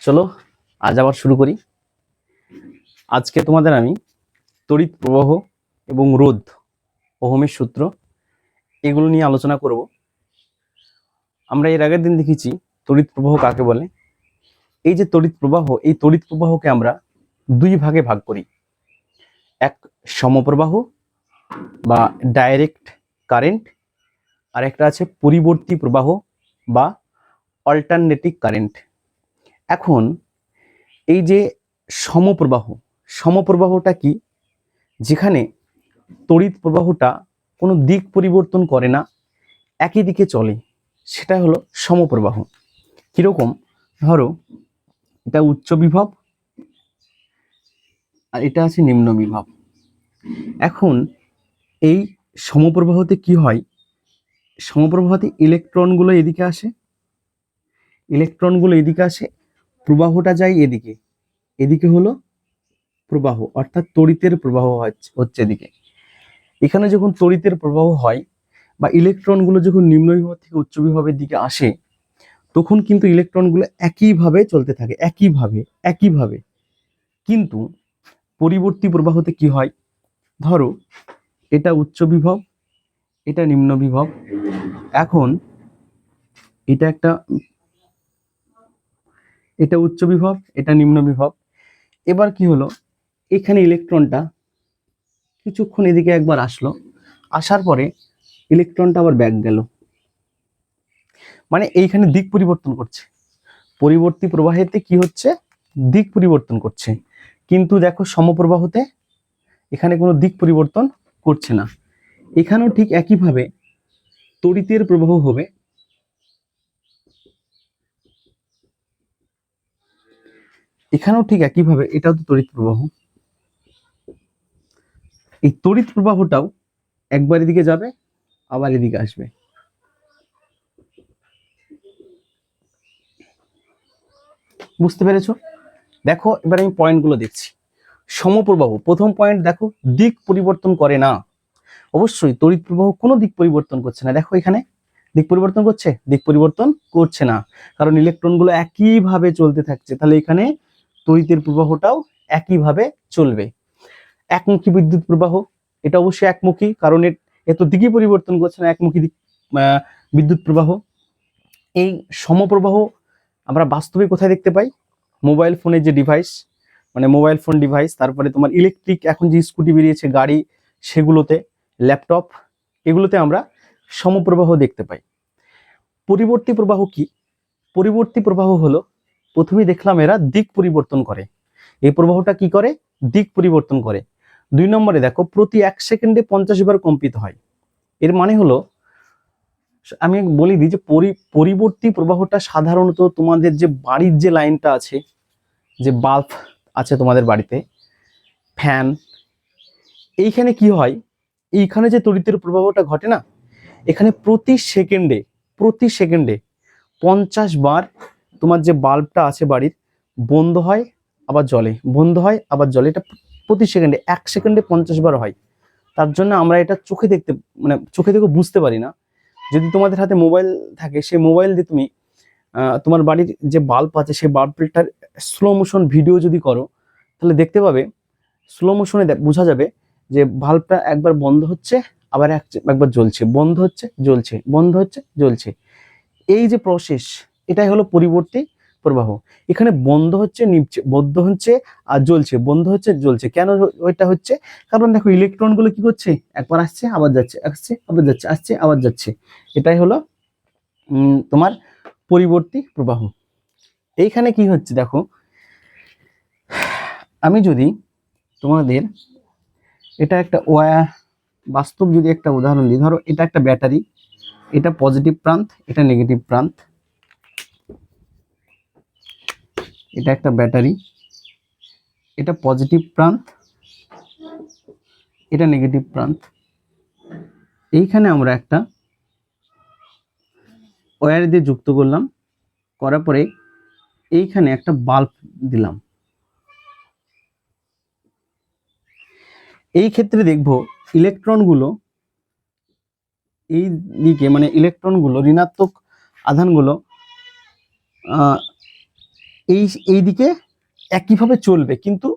চলো আজ আবার শুরু করি। আজকে তোমাদের আমি তড়িৎ প্রবাহ এবং রোধ, ওহমের সূত্র, এগুলো নিয়ে আলোচনা করব। আমরা এর আগের দিন দেখেছি তড়িৎ প্রবাহ কাকে বলে। এই যে তড়িৎ প্রবাহ, এই তড়িৎ প্রবাহকে আমরা দুই ভাগে ভাগ করি। এক সমপ্রবাহ বা ডাইরেক্ট কারেন্ট, আর একটা আছে পরিবর্তী প্রবাহ বা অল্টারনেটিভ কারেন্ট। এখন এই যে সমপ্রবাহ, সমপ্রবাহটা কি? যেখানে তড়িৎ প্রবাহটা কোনো দিক পরিবর্তন করে না, একই দিকে চলে, সেটা হলো সমপ্রবাহ। কিরকম? ধরো এটা উচ্চ বিভব আর এটা আছে নিম্ন বিভব। এখন এই সমপ্রবাহতে কি হয়? সমপ্রবাহতে ইলেকট্রনগুলো এদিকে আসে, ইলেকট্রনগুলো এদিকে আসে, প্রবাহটা যায় এদিকে, এদিকে হলো প্রবাহ, অর্থাৎ তড়িতের প্রবাহ হচ্ছে এদিকে। এখানে যখন তড়িতের প্রবাহ হয় বা ইলেকট্রনগুলো যখন নিম্ন বিভব থেকে উচ্চ বিভবের দিকে আসে, তখন কিন্তু ইলেকট্রনগুলো একইভাবে চলতে থাকে, একইভাবে। কিন্তু পরিবর্তী প্রবাহতে কি হয়? ধরো এটা উচ্চ বিভব, এটা নিম্ন বিভব। এখন এটা উচ্চ বিভব, এটা নিম্ন বিভব। এবার কি হলো? এখানে ইলেকট্রনটা কিছুক্ষণ এদিকে একবার আসলো, আসার পরে ইলেকট্রনটা আবার ব্যাক গেল, মানে এইখানে দিক পরিবর্তন করছে। পরিবর্তী প্রবাহেতে কি হচ্ছে? দিক পরিবর্তন করছে। কিন্তু দেখো সমপ্রবাহতে এখানে কোনো দিক পরিবর্তন করছে না। এখানেও ঠিক একইভাবে তড়িতের প্রবাহ হবে। এখানেও ঠিক একইভাবে, এটাও তো তড়িৎ প্রবাহ। এই তড়িৎ প্রবাহটাও একবার এদিকে যাবে, আবার এদিকে আসবে। বুঝতে পেরেছো? দেখো এবার আমি পয়েন্টগুলো দেখছি। সমপ্রবাহ, প্রথম পয়েন্ট দেখো, দিক পরিবর্তন করে না। অবশ্যই তড়িৎ প্রবাহ কোনো দিক পরিবর্তন করছে না। দেখো এখানে দিক পরিবর্তন করছে? দিক পরিবর্তন করছে না, কারণ ইলেকট্রনগুলো একইভাবে চলতে থাকছে। তাহলে এখানে তড়িতের প্রবাহটাও একইভাবে চলবে। একমুখী বিদ্যুৎ প্রবাহ, এটা অবশ্যই একমুখী, কারণ এত দিকই পরিবর্তন করছে না, একমুখী বিদ্যুৎ প্রবাহ। এই সমপ্রবাহ আমরা বাস্তবে কোথায় দেখতে পাই? মোবাইল ফোনের যে ডিভাইস, মানে মোবাইল ফোন ডিভাইস, তারপরে তোমার ইলেকট্রিক এখন যে স্কুটি বেরিয়েছে, গাড়ি, সেগুলোতে, ল্যাপটপ, এগুলোতে আমরা সমপ্রবাহ দেখতে পাই। পরিবর্তী প্রবাহ কি? পরিবর্তী প্রবাহ হলো, প্রথমেই দেখলাম এরা দিক পরিবর্তন করে। এই প্রবাহটা কি করে? দিক পরিবর্তন করে। 2 নম্বরে দেখো, প্রতি 1 সেকেন্ডে 50 বার কম্পিত হয়। এর মানে হলো, আমি বলি দিই যে পরিবর্তী প্রবাহটা সাধারণত তোমাদের যে বাড়ির যে লাইনটা আছে, যে বাল্ব আছে তোমাদের বাড়িতে, ফ্যান, এইখানে কি হয়? এইখানে যে তড়িতের প্রবাহটা ঘটে না, এখানে প্রতি সেকেন্ডে 50 বার তোমার যে বাল্বটা আছে বাড়ির, বন্ধ হয় আবার জ্বলে, বন্ধ হয় আবার জ্বলে। এটা প্রতি সেকেন্ডে, 1 সেকেন্ডে 50 বার হয়। তার জন্য আমরা এটা চোখে দেখতে, মানে চোখে দেখে বুঝতে পারি না। যদি তোমাদের হাতে মোবাইল থাকে, সেই মোবাইল দিয়ে তুমি তোমার বাড়ির যে বাল্ব আছে, সেই বাল্বটার স্লো মোশন ভিডিও যদি করো, তাহলে দেখতে পাবে, স্লো মোশনে বোঝা যাবে যে বাল্বটা একবার বন্ধ হচ্ছে, আবার একবার জ্বলছে, বন্ধ হচ্ছে, জ্বলছে, বন্ধ হচ্ছে, জ্বলছে। এই যে প্রসেস, এটাই হলো পরিবর্তী প্রবাহ। এখানে বন্ধ হচ্ছে, নিভছে, বন্ধ হচ্ছে আর জ্বলছে, বন্ধ হচ্ছে, জ্বলছে। কেন ওইটা হচ্ছে? কারণ দেখো ইলেকট্রন গুলো কি করছে? একবার আসছে আবার যাচ্ছে, আসছে আবার যাচ্ছে, আসছে আবার যাচ্ছে। এটাই হলো তোমার পরিবর্তী প্রবাহ। এইখানে কি হচ্ছে দেখো, আমি যদি তোমাদের এটা একটা বাস্তব যদি একটা উদাহরণ দিই, ধরো এটা একটা ব্যাটারি, এটা পজিটিভ প্রান্ত, এটা নেগেটিভ প্রান্ত। এটা একটা ব্যাটারি, এটা পজিটিভ প্রান্ত, এটা নেগেটিভ প্রান্ত। এইখানে আমরা একটা ওয়্যার দিয়ে যুক্ত করলাম, করার পরে এইখানে একটা বাল্ব দিলাম। এই ক্ষেত্রে দেখবো ইলেকট্রনগুলো এই দিকে, মানে ইলেকট্রনগুলো, ঋণাত্মক আধানগুলো এই এই দিকে একইভাবে চলবে, কিন্তু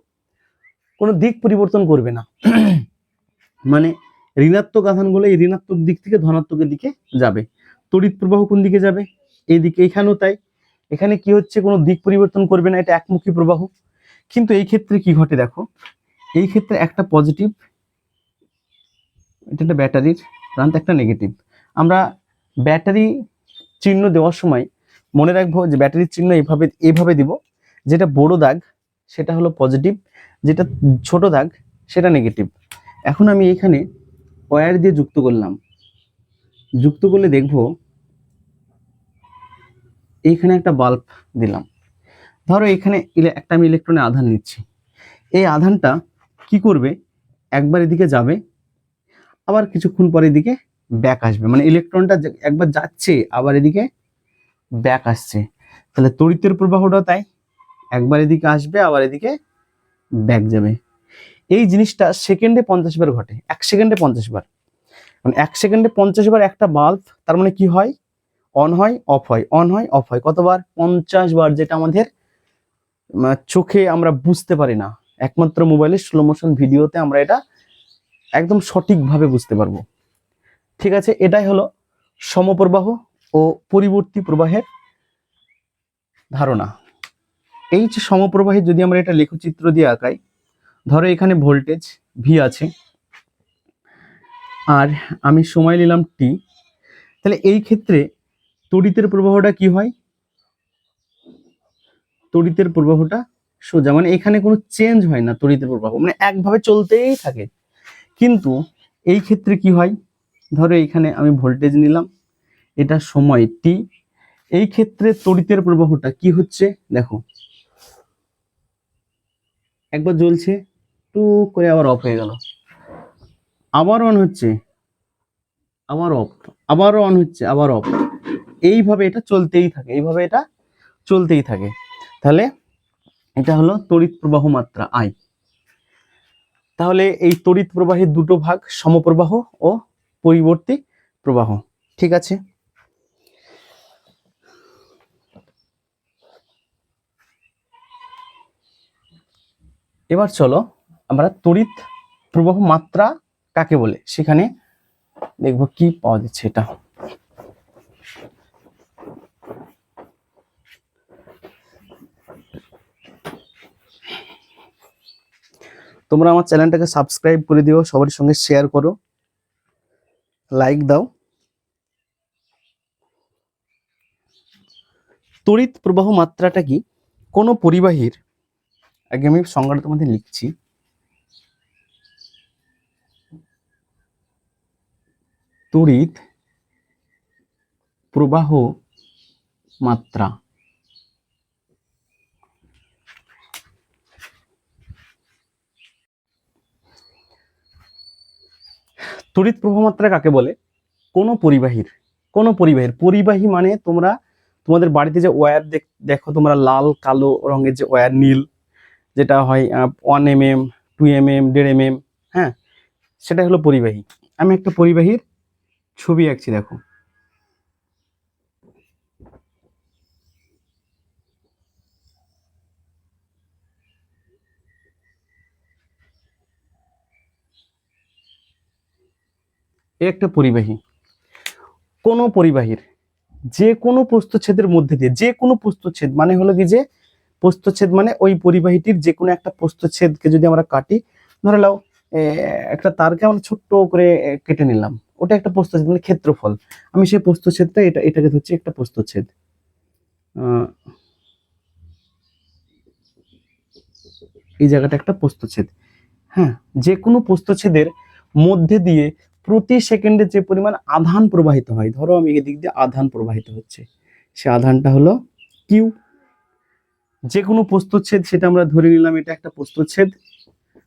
কোনো দিক পরিবর্তন করবে না। মানে ঋণাত্মক আধানগুলো এই ঋণাত্মক দিক থেকে ধনাত্মকের দিকে যাবে। তড়িৎ প্রবাহ কোন দিকে যাবে? এইদিকে। এখানেও তাই, এখানে কি হচ্ছে, কোনো দিক পরিবর্তন করবে না, এটা একমুখী প্রবাহ। কিন্তু এই ক্ষেত্রে কি ঘটে দেখো, এই ক্ষেত্রে একটা পজিটিভ, এটা একটা ব্যাটারির প্রান্ত, একটা নেগেটিভ। আমরা ব্যাটারি চিহ্ন দেওয়ার সময় মনে রাখবো যে ব্যাটারির চিহ্ন এইভাবে এইভাবে দিব, যেটা বড় দাগ সেটা হলো পজিটিভ, যেটা ছোট দাগ সেটা নেগেটিভ। এখন আমি এখানে ওয়্যার দিয়ে যুক্ত করলাম, যুক্ত করলে দেখবো এইখানে একটা বাল্ব দিলাম। ধরো এখানে একটা আমি ইলেকট্রনের আধান নিচ্ছি, এই আধানটা কি করবে, একবার এদিকে যাবে, আবার কিছুক্ষণ পরে এদিকে ব্যাক আসবে। মানে ইলেকট্রনটা একবার যাচ্ছে আবার এদিকে ব্যাক আসছে। তাহলে তড়িতের প্রবাহটা তাই, একবার এদিকে আসবে আবার এদিকে ব্যাক যাবে। এই জিনিসটা সেকেন্ডে 50 বার ঘটে, 1 সেকেন্ডে 50 বার। মানে 1 সেকেন্ডে 50 বার একটা বাল্ব, তার মানে কি হয়, অন হয় অফ হয়, অন হয় অফ হয়। কতবার? 50 বার, যেটা আমাদের চোখে আমরা বুঝতে পারি না, একমাত্র মোবাইলের স্লো মোশন ভিডিওতে আমরা এটা একদম সঠিকভাবে বুঝতে পারবো। ঠিক আছে, এটাই হলো সমপ্রবাহ ও পরিবর্তী প্রবাহের ধারণা। এই যে সমপ্রবাহে যদি আমরা এটা লেখচিত্র দিয়ে আঁকাই, ধরো এখানে ভোল্টেজ ভি আছে আর আমি সময় নিলাম টি, তাহলে এই ক্ষেত্রে তড়িতের প্রবাহটা কি হয়, তড়িতের প্রবাহটা সোজা, মানে এখানে কোনো চেঞ্জ হয় না, তড়িতের প্রবাহ মানে একভাবে চলতেই থাকে। কিন্তু এই ক্ষেত্রে কি হয়, ধরো এখানে আমি ভোল্টেজ নিলাম, এটা সময় টি, এই ক্ষেত্রে তড়িতের প্রবাহটা কি হচ্ছে দেখো, একবার জ্বলছে টুক করে আবার অফ হয়ে গেল, আবার অন হচ্ছে আবার অফ, আবারও অন হচ্ছে আবার অফ, এইভাবে এটা চলতেই থাকে, এইভাবে এটা চলতেই থাকে। তাহলে এটা হলো তড়িৎ প্রবাহ মাত্রা আই। তাহলে এই তড়িৎ প্রবাহের দুটো ভাগ, সমপ্রবাহ ও পরিবর্তী প্রবাহ। ঠিক আছে, এবার চলো আমরা তড়িৎ প্রবাহ মাত্রা কাকে বলে সেখানে দেখবো কি পাওয়া যাচ্ছে। এটা তোমরা আমার চ্যানেলটাকে সাবস্ক্রাইব করে দিও, সবার সঙ্গে শেয়ার করো, লাইক দাও। তড়িৎ প্রবাহ মাত্রাটা কি? কোনো পরিবাহীর, আগে আমি সংজ্ঞাটা তোমাদের লিখছি, তড়িৎ প্রবাহ মাত্রা তড়িৎ প্রবাহ মাত্রা কাকে বলে? কোনো পরিবাহীর, কোনো পরিবাহীর, পরিবাহী মানে তোমরা তোমাদের বাড়িতে যে ওয়্যার দেখো তোমরা, লাল কালো রঙের যে ওয়্যার, নীল যেটা হয় 1 mm 2 mm 1.5 mm, হ্যাঁ, সেটা হলো পরিবাহী। আমি একটা পরিবাহীর ছবি আঁকছি দেখো, এই একটা পরিবাহী। কোনো পরিবাহীর যে কোনো প্রস্থচ্ছেদের মধ্যে দিয়ে, যে কোনো প্রস্থচ্ছেদ মানে হলো কি, যে প্রস্থচ্ছেদ মানে ওই পরিবাহীটির যে কোনো একটা প্রস্থচ্ছেদকে যদি আমরা কাটি, ধরে নাও একটা তারকে আমরা ছোট্ট করে কেটে নিলাম, ওটা একটা প্রস্থচ্ছেদ, মানে ক্ষেত্রফল। আমি সেই প্রস্থচ্ছেদটা এটাকে ধরছি একটা প্রস্থচ্ছেদ। এই জায়গাটা একটা প্রস্থচ্ছেদ। হ্যাঁ, যে কোনো প্রস্থচ্ছেদের মধ্যে দিয়ে প্রতি সেকেন্ডে যে পরিমাণ আধান প্রবাহিত হয়, ধরো আমি এদিক দিয়ে আধান প্রবাহিত হচ্ছে, সে আধানটা হলো কিউ। যে কোনো প্রস্থচ্ছেদ, সেটা আমরা ধরে নিলাম এটা একটা প্রস্থচ্ছেদ,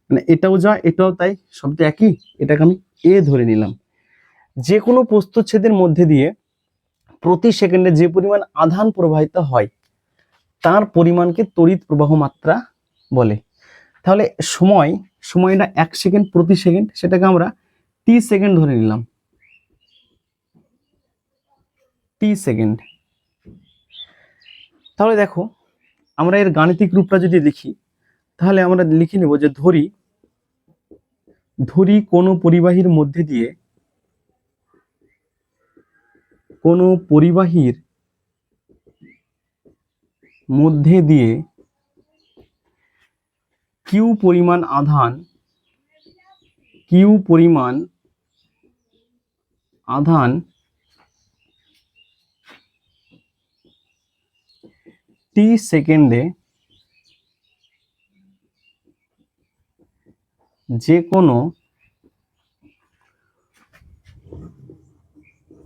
মানে এটাও যা এটাও তাই, শব্দ একই, এটাকে আমি এ ধরে নিলাম। যে কোনো প্রস্থচ্ছেদের মধ্যে দিয়ে প্রতি সেকেন্ডে যে পরিমাণ আধান প্রবাহিত হয় তার পরিমাণকে তড়িৎ প্রবাহ মাত্রা বলে। তাহলে সময়টা 1 সেকেন্ড প্রতি সেকেন্ড, সেটাকে আমরা টি সেকেন্ড ধরে নিলাম, টি সেকেন্ড। তাহলে দেখো আমরা এর গাণিতিক রূপটা যদি লিখি তাহলে আমরা লিখে নেব যে ধরি কোনো পরিবাহীর মধ্যে দিয়ে কিউ পরিমাণ আধান টি সেকেন্ডে যে কোনো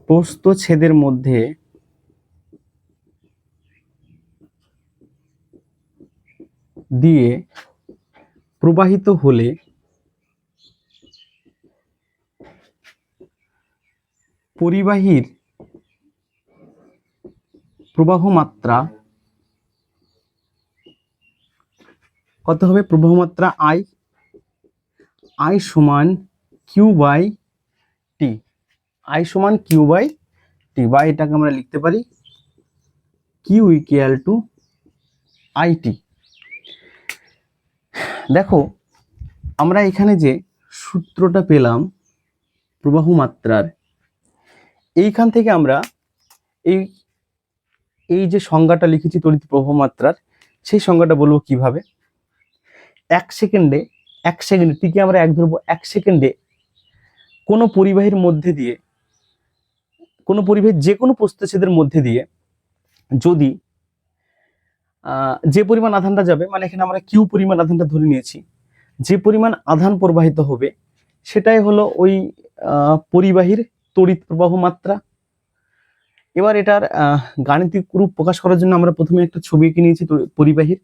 প্রস্থচ্ছেদের মধ্যে দিয়ে প্রবাহিত হলে পরিবাহীর প্রবাহ মাত্রা কত হবে? প্রবাহ মাত্রা I সমান কিউ বাই টি, I সমান কিউ বাই টি, বা এটাকে আমরা লিখতে পারি কিউ ইকুয়াল টু আইটি। দেখো আমরা এখানে যে সূত্রটা পেলাম প্রবাহ মাত্রার, এইখান থেকে আমরা এই যে সংজ্ঞাটা লিখেছি তড়িৎ প্রবাহ মাত্রার, সেই সংজ্ঞাটা বলবো কিভাবে। এক সেকেন্ডে টিকে আমরা এক ধরবো, এক সেকেন্ডে কোনো পরিবাহীর মধ্যে দিয়ে, কোনো পরিবাহীর যে কোনো প্রস্থচ্ছেদের মধ্যে দিয়ে যদি যে পরিমাণ আধানটা যাবে, মানে এখানে আমরা কিউ পরিমাণ আধানটা ধরে নিয়েছি, যে পরিমাণ আধান প্রবাহিত হবে সেটাই হলো ওই পরিবাহীর তড়িৎ প্রবাহ মাত্রা। এবার এটার গাণিতিক রূপ প্রকাশ করার জন্য আমরা প্রথমে একটা ছবি এঁকে নিয়েছি পরিবাহীর।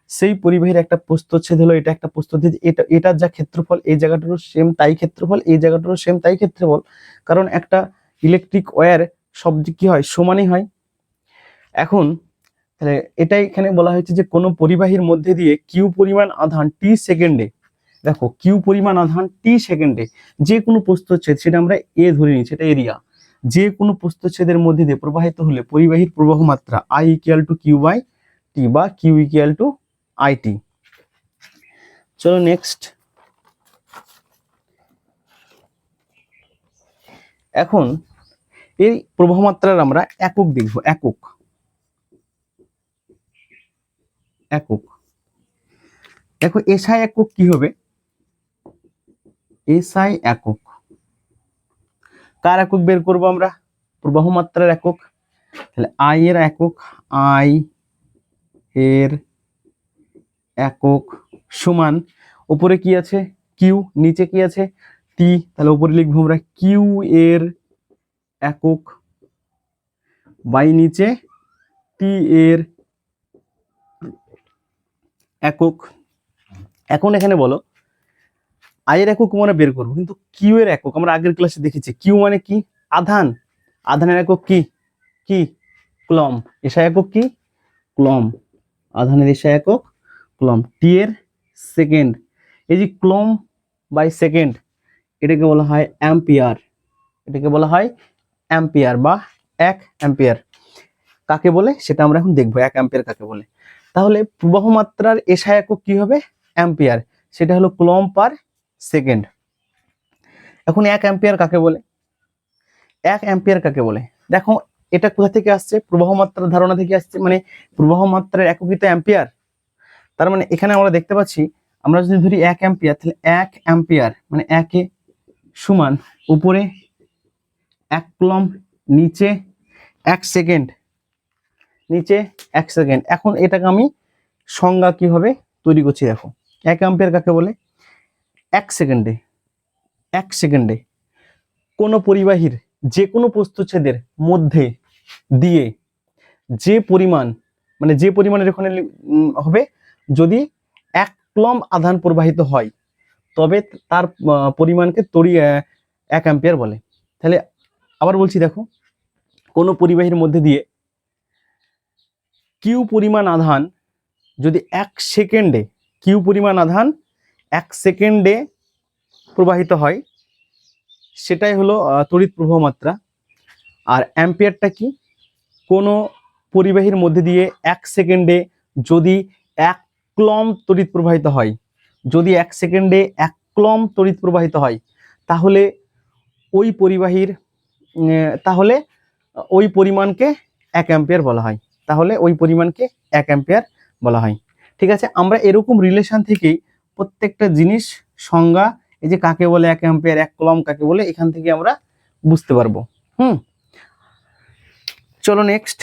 সেই পরিবাহীর একটা প্রস্থচ্ছেদ হলো এটা, একটা প্রস্থচ্ছেদ, এটার যা ক্ষেত্রফল এই জায়গাটারও সেম তাই ক্ষেত্রফল, এই জায়গাটারও সেম তাই ক্ষেত্রফল, কারণ একটা ইলেকট্রিক ওয়্যার সব কি হয়, সমানই হয়। এখন তাহলে এটাই এখানে বলা হয়েছে যে কোনো পরিবাহীর মধ্যে দিয়ে কিউ পরিমাণ আধান টি সেকেন্ডে, দেখো কিউ পরিমাণ আধান টি সেকেন্ডে যে কোনো প্রস্থচ্ছেদ, সেটা আমরা এ ধরে নিচ্ছি, এটা এরিয়া, যে কোনো প্রস্থচ্ছেদের মধ্যে দিয়ে প্রবাহিত হলে পরিবাহীর প্রবাহ মাত্রা I equal to Q by T বা কিউ ইকুয়াল টু আইটি। চলো নেক্সট। এখন এই প্রবাহ মাত্রার আমরা একক দেখব, একক। দেখো এসআই একক কি হবে? এসআই একক কার একক বের করব আমরা? প্রবাহ মাত্রার একক। তাহলে আই এর একক, আই এর একক সমান উপরে কি আছে কিউ, নিচে কি আছে টি, তাহলে উপরে লিখবো আমরা কিউ এর একক বাই নিচে টি এর একক। এখন এখানে বলো আই এর একক আমরা বের করবো, কিন্তু কিউ এর একক আমরা আগের ক্লাসে দেখেছি, কিউ মানে কি? আধান, আধানের একক কি কি কুলম, এসআই একক কি কুলম, আধানের এসআই একক কুলম। টি এর সেকেন্ড, এই যে কুলম বাই সেকেন্ড, এটাকে বলা হয় অ্যাম্পিয়ার, এটাকে বলা হয় অ্যাম্পিয়ার বা 1 অ্যাম্পিয়ার। কাকে বলে সেটা আমরা এখন দেখবো, 1 অ্যাম্পিয়ার কাকে বলে। তাহলে প্রবাহ মাত্রার এসআই একক কি হবে? অ্যাম্পিয়ার, সেটা হলো কুলম পার সেকেন্ড। এখন 1 অ্যাম্পিয়ার কাকে বলে? 1 অ্যাম্পিয়ার কাকে বলে? দেখো এটা কোথা থেকে আসছে? প্রবাহ মাত্রার ধারণা থেকে আসছে, মানে প্রবাহ মাত্রার এককই তো অ্যাম্পিয়ার। তার মানে এখানে আমরা দেখতে পাচ্ছি, আমরা যদি ধরি 1 অ্যাম্পিয়ার, তাহলে 1 অ্যাম্পিয়ার মানে 1 এ সমান উপরে 1 কুলম, নিচে 1 সেকেন্ড, নিচে 1 সেকেন্ড। এখন এটাকে আমি সংজ্ঞা কিভাবে তৈরি করছি দেখো। 1 অ্যাম্পিয়ার কাকে বলে? 1 সেকেন্ডে কোনো পরিবাহীর যে কোনো প্রস্থচ্ছেদের মধ্যে দিয়ে যে পরিমাণ, মানে যে পরিমাণের এখানে হবে, যদি 1 কুলম আধান প্রবাহিত হয় তবে তার পরিমাণকে 1 অ্যাম্পিয়ার বলে। তাহলে আবার বলছি দেখো, কোনো পরিবাহীর মধ্যে দিয়ে কিউ পরিমাণ আধান যদি 1 সেকেন্ডে, কিউ পরিমাণ আধান 1 সেকেন্ডে প্রবাহিত হয়, সেটাই হলো তড়িৎ প্রবাহ মাত্রা। আর অ্যাম্পিয়ারটা কি? কোনো পরিবাহীর মধ্যে দিয়ে 1 সেকেন্ডে যদি 1 কুলম্ব তড়িৎ প্রবাহিত হয়, যদি 1 সেকেন্ডে 1 কুলম্ব তড়িৎ প্রবাহিত হয়, তাহলে ওই পরিবাহীর তাহলে ওই পরিমাণকে 1 অ্যাম্পিয়ার বলা হয়, তাহলে ওই পরিমাণকে 1 অ্যাম্পিয়ার বলা হয়। ঠিক আছে, আমরা এরকম রিলেশন থেকেই প্রত্যেকটা জিনিস সংজ্ঞা, এই যে কাকে বলে 1 অ্যাম্পিয়ার, 1 কুলম্ব কাকে বলে, এখান থেকে আমরা বুঝতে পারবো। চলো নেক্সট,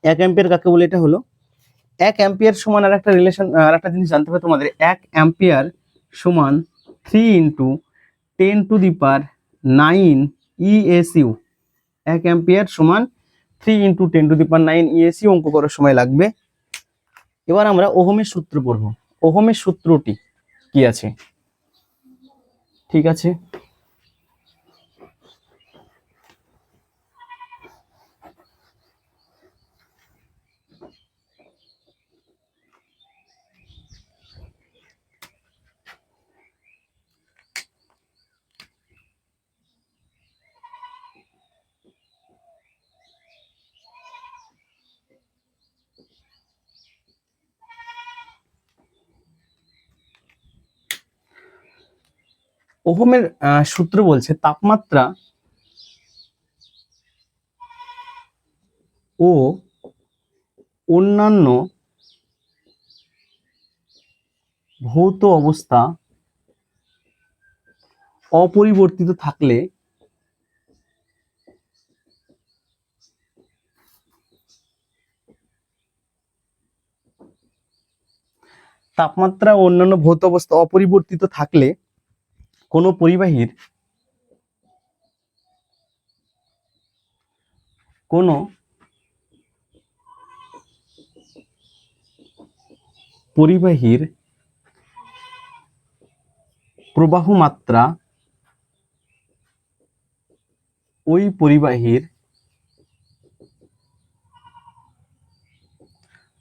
1 অ্যাম্পিয়ার কাকে বলে, এটা হলো 1 অ্যাম্পিয়ার সমান আর একটা রিলেশন, আর একটা জিনিস জানতে হবে তোমাদের। 1 অ্যাম্পিয়ার সমান 3 into 10 to the power 9 ESU। 1 ampere সমান 3 into 10 to the power 9 ESU, অঙ্ক করার সময় লাগবে। এবার আমরা ওহমের সূত্র পড়ব। ওহমের সূত্রটি কি আছে? ঠিক আছে, ওহমের সূত্র বলছে তাপমাত্রা ও অন্যান্য ভৌত অবস্থা অপরিবর্তিত থাকলে তাপমাত্রা ও অন্যান্য ভৌত অবস্থা অপরিবর্তিত থাকলে কোনো পরিবাহীর প্রবাহ মাত্রা ওই পরিবাহীর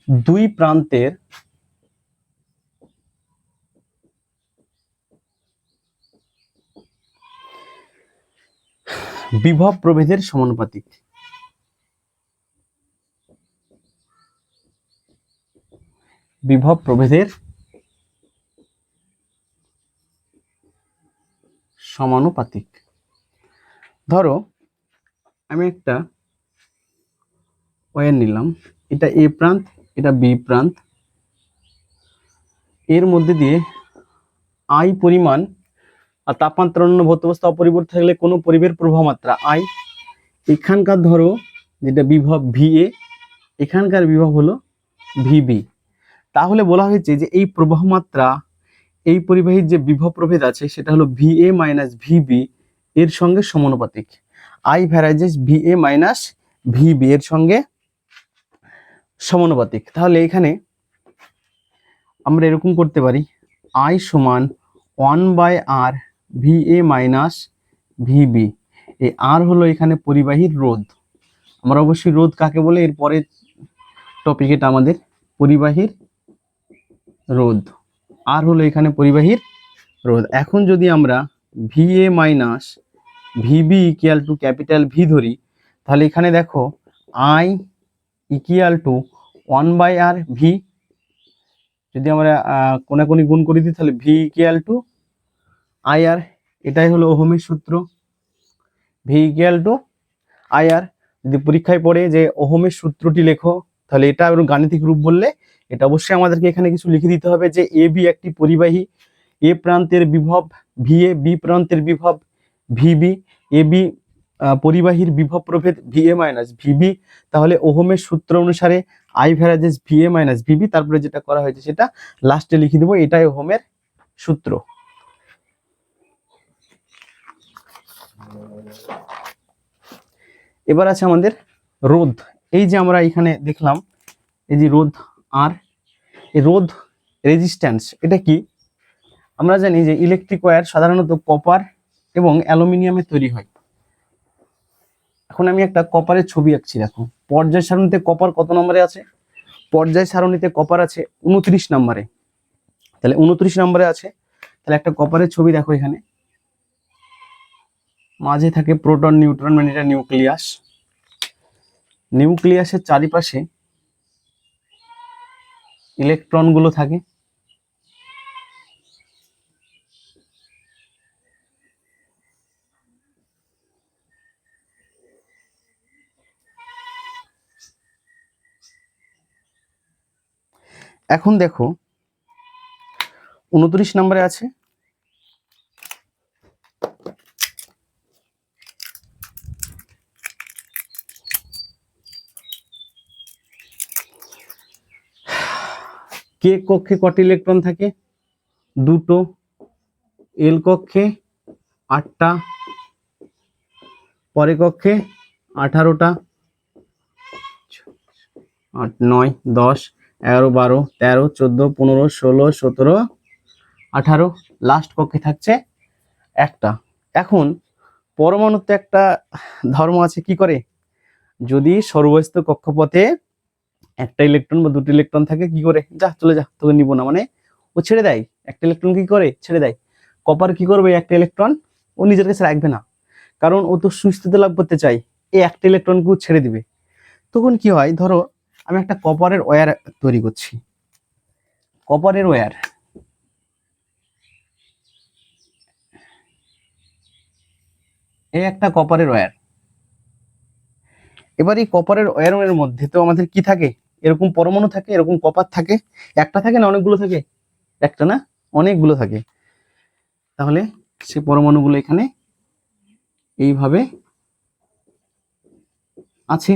দুই প্রান্তের বিভব প্রভেদের সমানুপাতিক। বিভব প্রভেদের সমানুপাতিক। ধরো আমি একটা ওয়্যার নিলাম, এটা এ প্রান্ত, এটা বি প্রান্ত, এর মধ্যে দিয়ে আই পরিমাণ, আর তাপমাত্রা অন্য ভৌত অবস্থা অপরিবর্তিত থাকলে কোনো পরিবাহীর প্রবাহ মাত্রা আই। এখানকার ধরো যেটা বিভব ভিএ, এখানকার বিভব হলো ভিবি। তাহলে বলা হয়েছে যে এই প্রবাহ মাত্রা এই পরিবাহীর যে বিভব প্রভেদ আছে সেটা হলো ভিএ মাইনাস ভিবি এর সঙ্গে সমানুপাতিক। I varies as VA minus VB এর সঙ্গে সমানুপাতিক। তাহলে এখানে আমরা এরকম করতে পারি, আই সমান 1/r ভিএ মাইনাস ভিবি। এই আর হলো এখানে পরিবাহীর রোধ। আমরা অবশ্যই রোধ কাকে বলে এর পরের টপিক, এটা আমাদের পরিবাহীর রোধ। আর হলো এখানে পরিবাহীর রোধ। এখন যদি আমরা VA minus VB equal to capital V ধরি, তাহলে এখানে দেখো I equal to 1/r V. যদি আমরা কোনাকুনি গুণ করে দিই তাহলে ভি ইকুয়াল টু আই আর। এটাই হলো ওহমের সূত্র, ভি ইকুয়াল টু আই আর। যদি পরীক্ষায় পড়ে যে ওহমের সূত্রটি লেখো, তাহলে এটা গাণিতিক রূপ বললে এটা অবশ্যই আমাদেরকে এখানে কিছু লিখে দিতে হবে যে এ বি একটি পরিবাহী, এ প্রান্তের বিভব ভিএ, বি প্রান্তের বিভব ভিবি, এ বি পরিবাহীর বিভব প্রভেদ ভিএ মাইনাস ভিবি। তাহলে ওহমের সূত্র অনুসারে I varies as VA minus VB, তারপরে যেটা করা হয়েছে সেটা লাস্টে লিখে দেবো, এটাই ওহমের সূত্র। এবার আছে আমাদের রোধ। এই যে আমরা এখানে দেখলাম এই যে রোধ আর, এই রোধ রেজিস্ট্যান্স এটা কি? আমরা জানি যে ইলেকট্রিক ওয়্যার সাধারণত কপার এবং অ্যালুমিনিয়ামের তৈরি হয়। এখন আমি একটা কপারের ছবি আঁকছি। দেখো পর্যায় সারণীতে কপার কত নম্বরে আছে? পর্যায় সারণীতে কপার আছে 29 নম্বরে। তাহলে 29 নম্বরে আছে, তাহলে একটা কপারের ছবি দেখো। এখানে মাঝে থাকে প্রোটন নিউট্রন, মানে এটা নিউক্লিয়াস। নিউক্লিয়াসের চারিপাশে ইলেকট্রনগুলো থাকে। এখন দেখো 29 নম্বরে আছে কে কক্ষে কটি ইলেকট্রন থাকে? দুটো। এল কক্ষে 8টা, পরে কক্ষে 18টা, 8 9 10 11 12 13 14 15 16 17 18, লাস্ট কক্ষে থাকছে একটা। এখন পরমাণুর তো একটা ধর্ম আছে, কি করে? যদি সর্বস্থ কক্ষপথে একটা ইলেকট্রন বা দুটো ইলেকট্রন থাকে, কি করে? যা চলে যা, তোকে নিব না, মানে ও ছেড়ে দেয় একটা ইলেকট্রন, কি করে ছেড়ে দেয়। কপার কি করবে? একটা ইলেকট্রন ও নিজের কাছে রাখবে না, কারণ ও তো সুস্থতা লাভ করতে চাই, এই একটা ইলেকট্রনকে ছেড়ে দিবে। তখন কি হয়, ধরো আমি একটা কপারের ওয়্যার তৈরি করছি, কপারের ওয়্যার, এই একটা কপারের ওয়্যার। এবার এই কপারের ওয়্যারের মধ্যে তো আমাদের কি থাকে? এরকম পরমাণু থাকে, এরকম কপার থাকে। একটা থাকে না অনেকগুলো থাকে? একটা না, অনেকগুলো থাকে। তাহলে সেই পরমাণুগুলো এখানে এইভাবে আছে।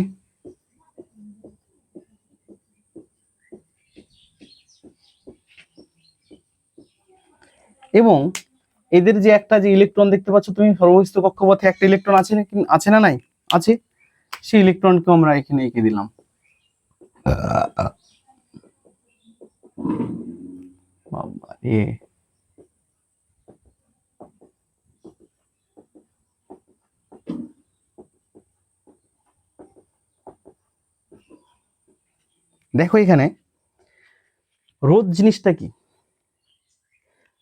এবং এদের যে একটা যে ইলেকট্রন দেখতে পাচ্ছ তুমি, সর্বস্থ কক্ষপথে একটা ইলেকট্রন আছে না, আছে না নাই? আছে। সেই ইলেকট্রনকে আমরা এখানে এঁকে দিলাম। বাবা রে, দেখো এখানে রোধ জিনিসটা কি?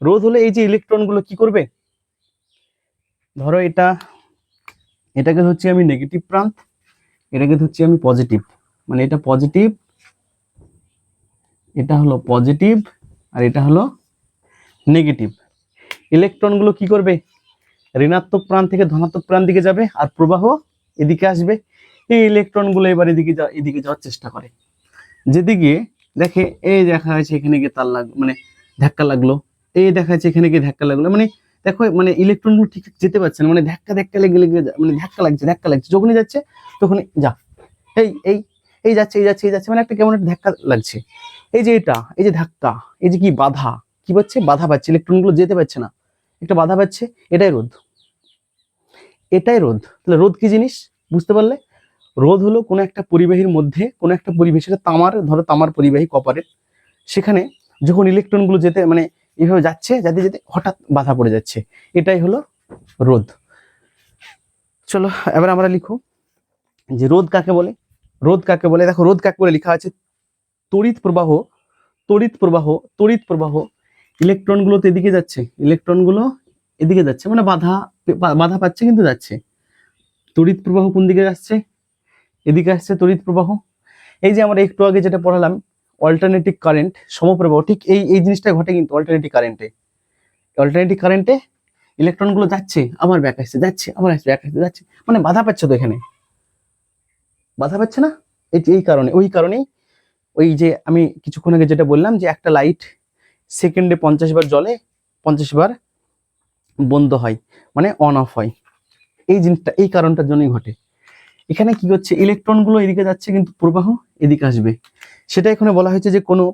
রোধ হলে এই যে ইলেকট্রনগুলো কি করবে, ধরো এটাকে ধরছি আমি নেগেটিভ প্রান্ত, এটাকে ধরছি আমি পজিটিভ, মানে এটা পজিটিভ, এটা হলো পজিটিভ, আর এটা হলো নেগেটিভ। ইলেকট্রনগুলো কি করবে? ঋণাত্মক প্রান্ত থেকে ধনাত্মক প্রান্ত দিকে যাবে, আর প্রবাহ এদিকে আসবে। এই ইলেকট্রনগুলো এবার এদিকে যাওয়ার চেষ্টা করে, যেদিকে দেখে এই দেখা যাচ্ছে এখানে গিয়ে তার মানে ধাক্কা লাগলো, এই দেখা যাচ্ছে এখানে গিয়ে ধাক্কা লাগলো, মানে দেখো মানে ইলেকট্রনগুলো ঠিক যেতে পারছে না, মানে ধাক্কা ধাক্কা লেগে লেগে মানে ধাক্কা লাগছে, যখনই যাচ্ছে তখনই যা, এই এই এই যাচ্ছে এই যাচ্ছে এই যাচ্ছে, মানে একটা কেমন একটা ধাক্কা লাগছে। এই যে এটা, এই যে ধাক্কা, এই যে কি বাধা, কি পাচ্ছে? বাধা পাচ্ছে, ইলেকট্রনগুলো যেতে পারছে না, একটা বাধা পাচ্ছে, এটাই রোধ, এটাই রোধ। তাহলে রোধ কি জিনিস বুঝতে পারলে? রোধ হলো কোনো একটা পরিবাহীর মধ্যে, কোনো একটা পরিবাহী, সেটা তামার, ধরো তামার পরিবাহী কপারের, সেখানে যখন ইলেকট্রনগুলো যেতে মানে এইভাবে যাচ্ছে, যেতে যেতে হঠাৎ বাধা পড়ে যাচ্ছে, এটাই হলো রোধ। চলো এবার আমরা লিখো যে রোধ কাকে বলে। রোধ কাকে বলে, দেখো রোধ কাকে বলে লেখা আছে, তড়িৎ প্রবাহ, তড়িৎ প্রবাহ, তড়িৎ প্রবাহ, ইলেকট্রনগুলো তো এদিকে যাচ্ছে, ইলেকট্রনগুলো এদিকে যাচ্ছে, মানে বাধা বাধা পাচ্ছে কিন্তু যাচ্ছে। তড়িৎ প্রবাহ কোন দিকে যাচ্ছে? এদিকে আসছে তড়িৎ প্রবাহ। এই যে আমরা একটু আগে যেটা পড়ালাম অল্টারনেটিভ কারেন্ট, সমপ্রবাহ, ঠিক এই এই জিনিসটা ঘটে কিন্তু অল্টারনেটিভ কারেন্টে। অল্টারনেটিভ কারেন্টে ইলেকট্রনগুলো যাচ্ছে, আবার ব্যাক আসছে, যাচ্ছে আবার আসছে, ব্যাক আসছে, যাচ্ছে, মানে বাধা পাচ্ছে তো, এখানে বাধা পাচ্ছে না? এই কারণে, ওই কারণেই ওই যে আমি কিছুক্ষণ আগে যেটা বললাম যে একটা লাইট সেকেন্ডে 50 বার জ্বলে, 50 বার বন্ধ হয়, মানে অন অফ হয়। এই জিনিসটা এই কারণটার জন্যই ঘটে। এখানে কি হচ্ছে, ইলেকট্রনগুলো এদিকে যাচ্ছে কিন্তু প্রবাহ এদিকে আসবে। সেটা এখানে বলা হয়েছে যে কোনো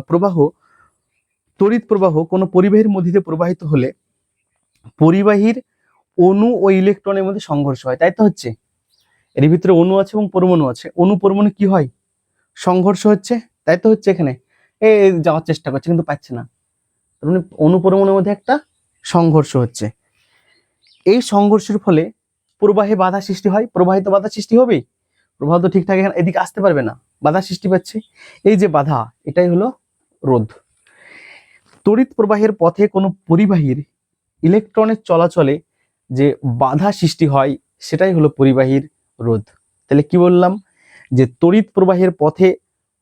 প্রবাহ, তড়িৎ প্রবাহ কোনো পরিবাহীর মধ্যে দিয়ে প্রবাহিত হলে পরিবাহীর অণু ও ইলেকট্রনের মধ্যে সংঘর্ষ হয়, তাই তো হচ্ছে। এর ভিতরে অণু আছে এবং পরমাণু আছে, অণু পরমাণু কি হয়? সংঘর্ষ হচ্ছে, তাই তো হচ্ছে। এখানে এই যাওয়ার চেষ্টা করছে কিন্তু পাচ্ছে না, তার মানে অণু পরমাণুর মধ্যে একটা সংঘর্ষ হচ্ছে। এই সংঘর্ষের ফলে প্রবাহে বাধা সৃষ্টি হয়, প্রবাহিত বাধা সৃষ্টি হবেই, প্রবাহ তো ঠিকঠাক এখানে এদিকে আসতে পারবে না, বাধা সৃষ্টি পাচ্ছে। এই যে বাধা, এটাই হলো রোধ। তড়িৎ প্রবাহের পথে কোনো পরিবাহীর ইলেকট্রনের চলাচলে যে বাধা সৃষ্টি হয়, সেটাই হলো পরিবাহীর রোধ। তাহলে কি বললাম, যে তড়িৎ প্রবাহের পথে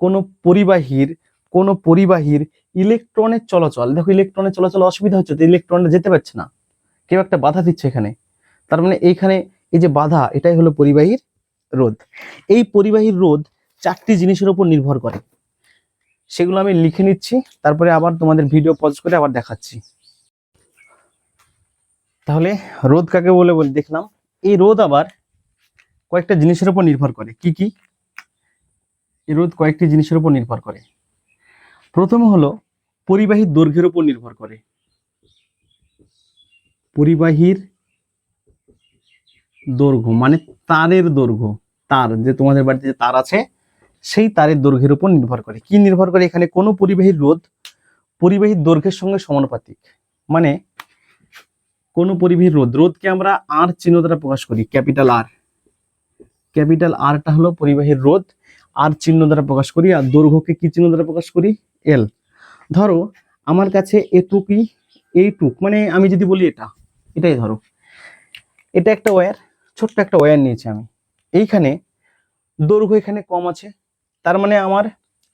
কোনো পরিবাহীর কোনো পরিবাহীর ইলেকট্রনের চলাচল, দেখো ইলেকট্রনের চলাচল অসুবিধা হচ্ছে, তো ইলেকট্রনটা যেতে পারছে না, কেউ একটা বাধা দিচ্ছে এখানে। তার মানে এইখানে এই যে বাধা, এটাই হলো পরিবাহীর রোধ। এই পরিবাহীর রোধ 4টি জিনিসের উপর নির্ভর করে, সেগুলো আমি লিখে নিচ্ছি, তারপরে আবার তোমাদের ভিডিও পজ করে আবার দেখাচ্ছি। তাহলে রোধ কাকে বলে দেখলাম। এই রোধ আবার কয়েকটা জিনিসের উপর নির্ভর করে। কি কি? এই রোধ কয়েকটি জিনিসের উপর নির্ভর করে। প্রথম হলো পরিবাহীর দৈর্ঘ্যের উপর নির্ভর করে। পরিবাহীর দৈর্ঘ্য মানে তারের দৈর্ঘ্য, তার যে তোমাদের বাড়িতে যে তার আছে সেই তারের দৈর্ঘ্যের উপর নির্ভর করে। কি নির্ভর করে? এখানে কোনো পরিবাহীর রোধ পরিবাহীর দৈর্ঘ্যের সঙ্গে সমানুপাতিক। মানে কোনো পরিবাহীর রোধ, রোধকে আমরা আর চিহ্ন দ্বারা প্রকাশ করি, ক্যাপিটাল আর। ক্যাপিটাল আরটা হলো পরিবাহীর রোধ, আর চিহ্ন দ্বারা প্রকাশ করি। আর দৈর্ঘ্যকে কি চিহ্ন দ্বারা প্রকাশ করি? এল। ধরো আমার কাছে এটুকুই, এইটুক মানে আমি যদি বলি এটাই ধরো, এটা একটা ওয়্যার, ছোট্ট একটা ওয়্যার নিয়েছি আমি। এইখানে দৈর্ঘ্য এখানে কম আছে, তার মানে আমার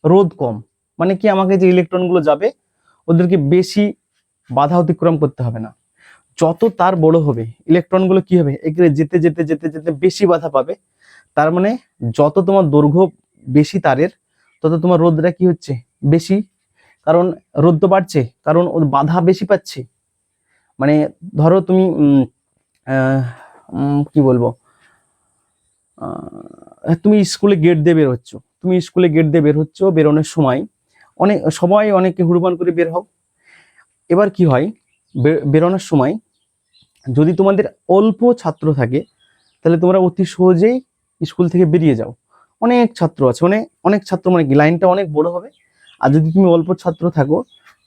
রোধ কম। মানে কি, আমাকে যে ইলেকট্রনগুলো যাবে ওদেরকে বেশি বাধা অতিক্রম করতে হবে না। যত তার বড় হবে ইলেকট্রনগুলো কি হবে, এগুলো যেতে যেতে যেতে যেতে বেশি বাধা পাবে। তার মানে যত তোমার দৈর্ঘ্য বেশি তারের, তত তোমার রোধটা কি হচ্ছে? বেশি। কারণ রোধ তো বাড়ছে, কারণ ওর বাধা বেশি পাচ্ছে। মানে ধরো তুমি কি বলবো, তুমি স্কুলে গেট দিয়ে বের হচ্ছ, বেরোনোর সময় অনেকে হুড়বান করে বের হও। এবার কি হয়, বেরোনোর সময় যদি তোমাদের অল্প ছাত্র থাকে তাহলে তোমরা অতি সহজেই স্কুল থেকে বেরিয়ে যাও। অনেক ছাত্র আছে, অনেক ছাত্র মানে কি, লাইনটা অনেক বড় হবে। আর যদি তুমি অল্প ছাত্র থাকো